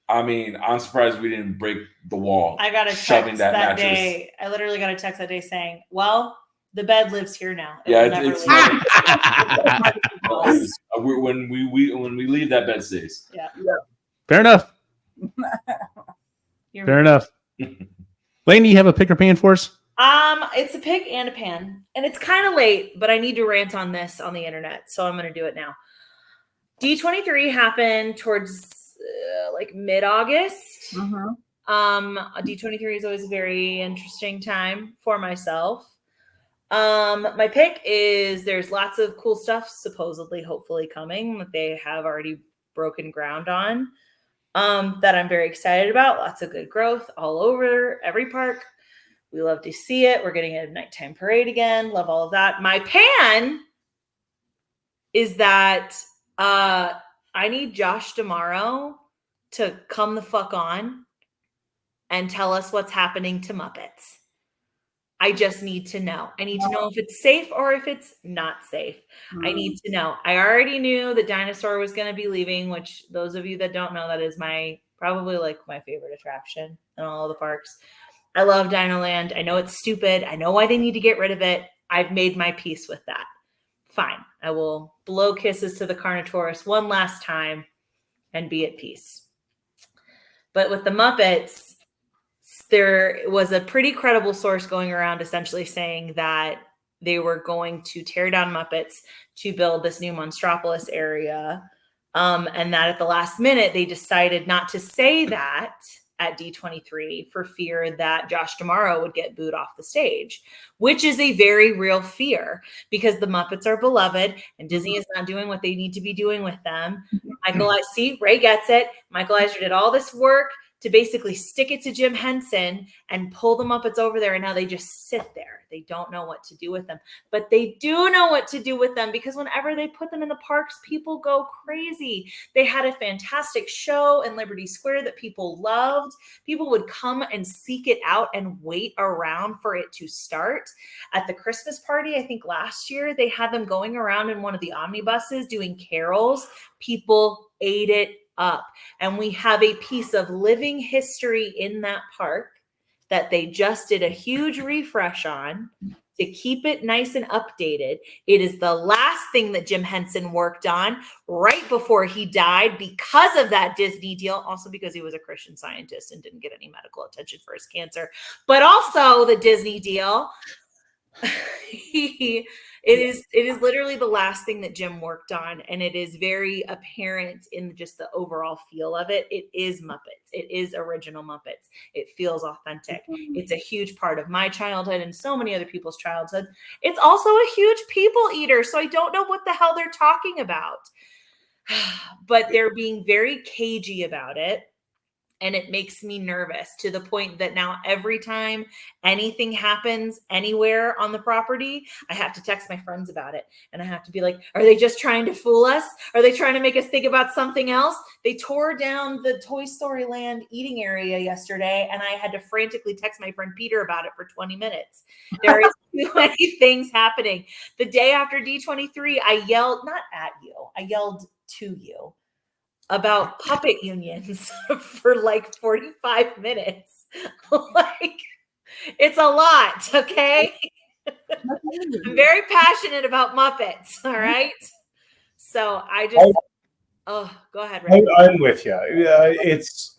I mean, I'm surprised we didn't break the wall. I got a text that day. I literally got a text that day saying, "Well, the bed lives here now. It's when we leave, that bed stays." Yeah. Fair enough. Fair enough. Lanie, you have a pick or pan for us? It's a pick and a pan, and it's kind of late, but I need to rant on this on the internet, so I'm going to do it now. D23 happened towards like mid-August. D23 is always a very interesting time for myself. My pick is there's lots of cool stuff supposedly, hopefully coming that they have already broken ground on that I'm very excited about. Lots of good growth all over every park. We love to see it. We're getting a nighttime parade again. Love all of that. My pan is that I need Josh tomorrow to come the fuck on and tell us what's happening to Muppets. I just need to know. I need to know if it's safe or if it's not safe. I need to know. I already knew that Dinosaur was going to be leaving, which those of you that don't know, that is probably like my favorite attraction in all of the parks. I love Dinoland. I know it's stupid. I know why they need to get rid of it. I've made my peace with that. Fine. I will blow kisses to the Carnotaurus one last time and be at peace. But with the Muppets, there was a pretty credible source going around essentially saying that they were going to tear down Muppets to build this new Monstropolis area. And that at the last minute, they decided not to say that at D23 for fear that Josh D'Amaro would get booed off the stage, which is a very real fear because the Muppets are beloved and Disney is not doing what they need to be doing with them. Ray gets it. Michael Eisner did all this work to basically stick it to Jim Henson and pull the Muppets over there. And now they just sit there. They don't know what to do with them, but they do know what to do with them because whenever they put them in the parks, people go crazy. They had a fantastic show in Liberty Square that people loved. People would come and seek it out and wait around for it to start. At the Christmas party, I think last year, they had them going around in one of the omnibuses doing carols. People ate it up. And we have a piece of living history in that park that they just did a huge refresh on to keep it nice and updated. It is the last thing that Jim Henson worked on right before he died because of that Disney deal, also because he was a Christian Scientist and didn't get any medical attention for his cancer, but also the Disney deal. It is literally the last thing that Jim worked on, and it is very apparent in just the overall feel of it. It is Muppets. It is original Muppets. It feels authentic. It's a huge part of my childhood and so many other people's childhood. It's also a huge people eater, so I don't know what the hell they're talking about. But they're being very cagey about it. And it makes me nervous to the point that now every time anything happens anywhere on the property, I have to text my friends about it. And I have to be like, are they just trying to fool us? Are they trying to make us think about something else? They tore down the Toy Story Land eating area yesterday, and I had to frantically text my friend Peter about it for 20 minutes. There is too many things happening. The day after D23, I yelled, not at you, I yelled to you about puppet unions for like 45 minutes. Like, it's a lot, okay? I'm very passionate about Muppets, all right? So I just, go ahead, Ray. I'm with you. It's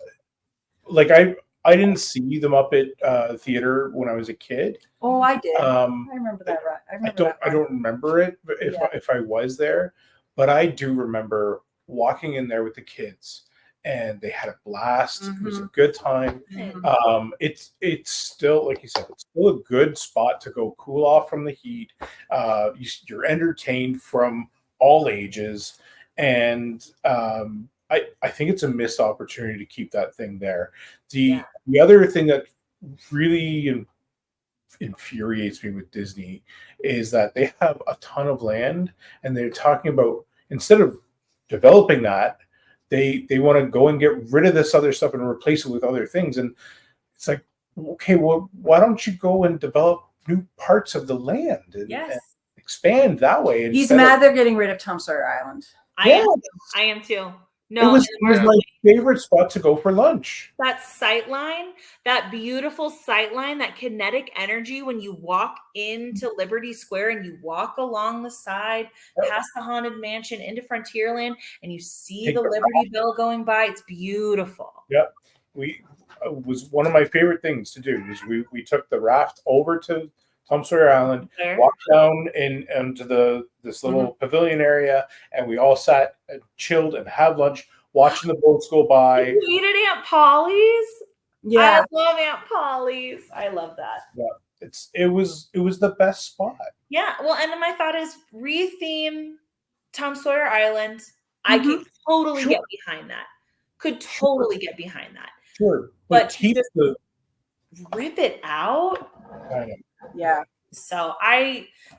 like I didn't see the Muppet theater when I was a kid. Oh, I did. I remember that. Right. I don't remember it if I was there, but I do remember walking in there with the kids, and they had a blast. It was a good time. It's still, like you said, it's still a good spot to go cool off from the heat. You're entertained from all ages, and I think it's a missed opportunity to keep that thing there. The other thing that really infuriates me with Disney is that they have a ton of land, and they're talking about, instead of developing that, they want to go and get rid of this other stuff and replace it with other things. And it's like, okay, well, why don't you go and develop new parts of the land and Yes. expand that way. He's instead mad of- they're getting rid of Tom Sawyer Island. I am too. I am too. No, it was my favorite spot to go for lunch. that sight line, that beautiful sight line, that kinetic energy when you walk into Liberty Square and you walk along the side past the Haunted Mansion into Frontierland and you see the Liberty Bell going by. It's beautiful. Yep. We was one of my favorite things to do is we took the raft over to Tom Sawyer Island, There. walked down into this little pavilion area, and we all sat and chilled and had lunch, watching the boats go by. You eat at Aunt Polly's? Yeah. I love Aunt Polly's. I love that. It was the best spot. Yeah. Well, and then my thought is retheme Tom Sawyer Island. I could totally get behind that. Could totally get behind that. Sure, But keep just the rip it out. kind of. Yeah. So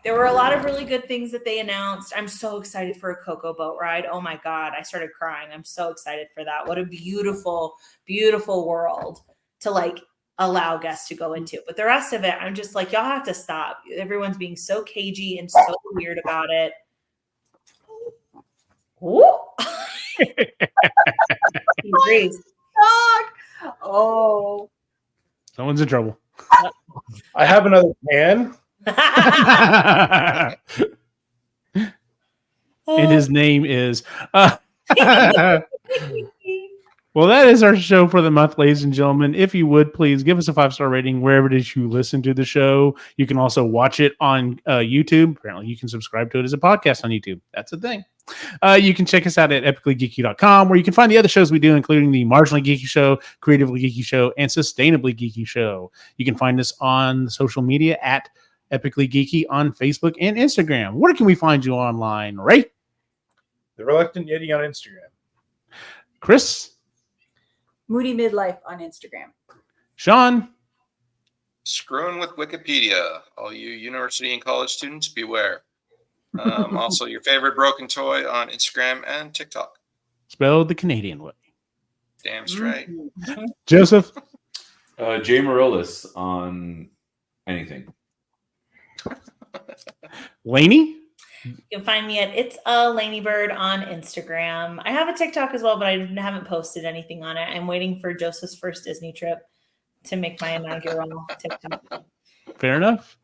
there were a lot of really good things that they announced. I'm so excited for a cocoa boat ride. Oh my God. I started crying. I'm so excited for that. What a beautiful, beautiful world to like allow guests to go into. But the rest of it, I'm just like, y'all have to stop. Everyone's being so cagey and so weird about it. Ooh. Grace. Oh. Someone's in trouble. I have another can. And his name is. Well, that is our show for the month, ladies and gentlemen. If you would, please give us a 5-star rating wherever it is you listen to the show. You can also watch it on YouTube. Apparently, you can subscribe to it as a podcast on YouTube. That's a thing. You can check us out at epicallygeeky.com, where you can find the other shows we do, including the Marginally Geeky Show, Creatively Geeky Show, and Sustainably Geeky Show. You can find us on social media at Epically Geeky on Facebook and Instagram. Where can we find you online, Ray? The Reluctant Yeti on Instagram. Kris? Moody Midlife on Instagram. Shaun? Screwing with Wikipedia. All you university and college students, beware. Also, your favorite broken toy on Instagram and TikTok. Spelled the Canadian way. Damn straight. Joseph? Jay Morales on anything. Lanie? You can find me at It's a Lanie Bird on Instagram. I have a TikTok as well, but I haven't posted anything on it. I'm waiting for Joseph's first Disney trip to make my inaugural TikTok. Fair enough.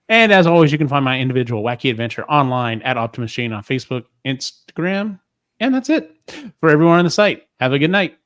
And as always, you can find my individual wacky adventure online at Optimus Shane on Facebook, Instagram, and that's it for everyone on the site. Have a good night.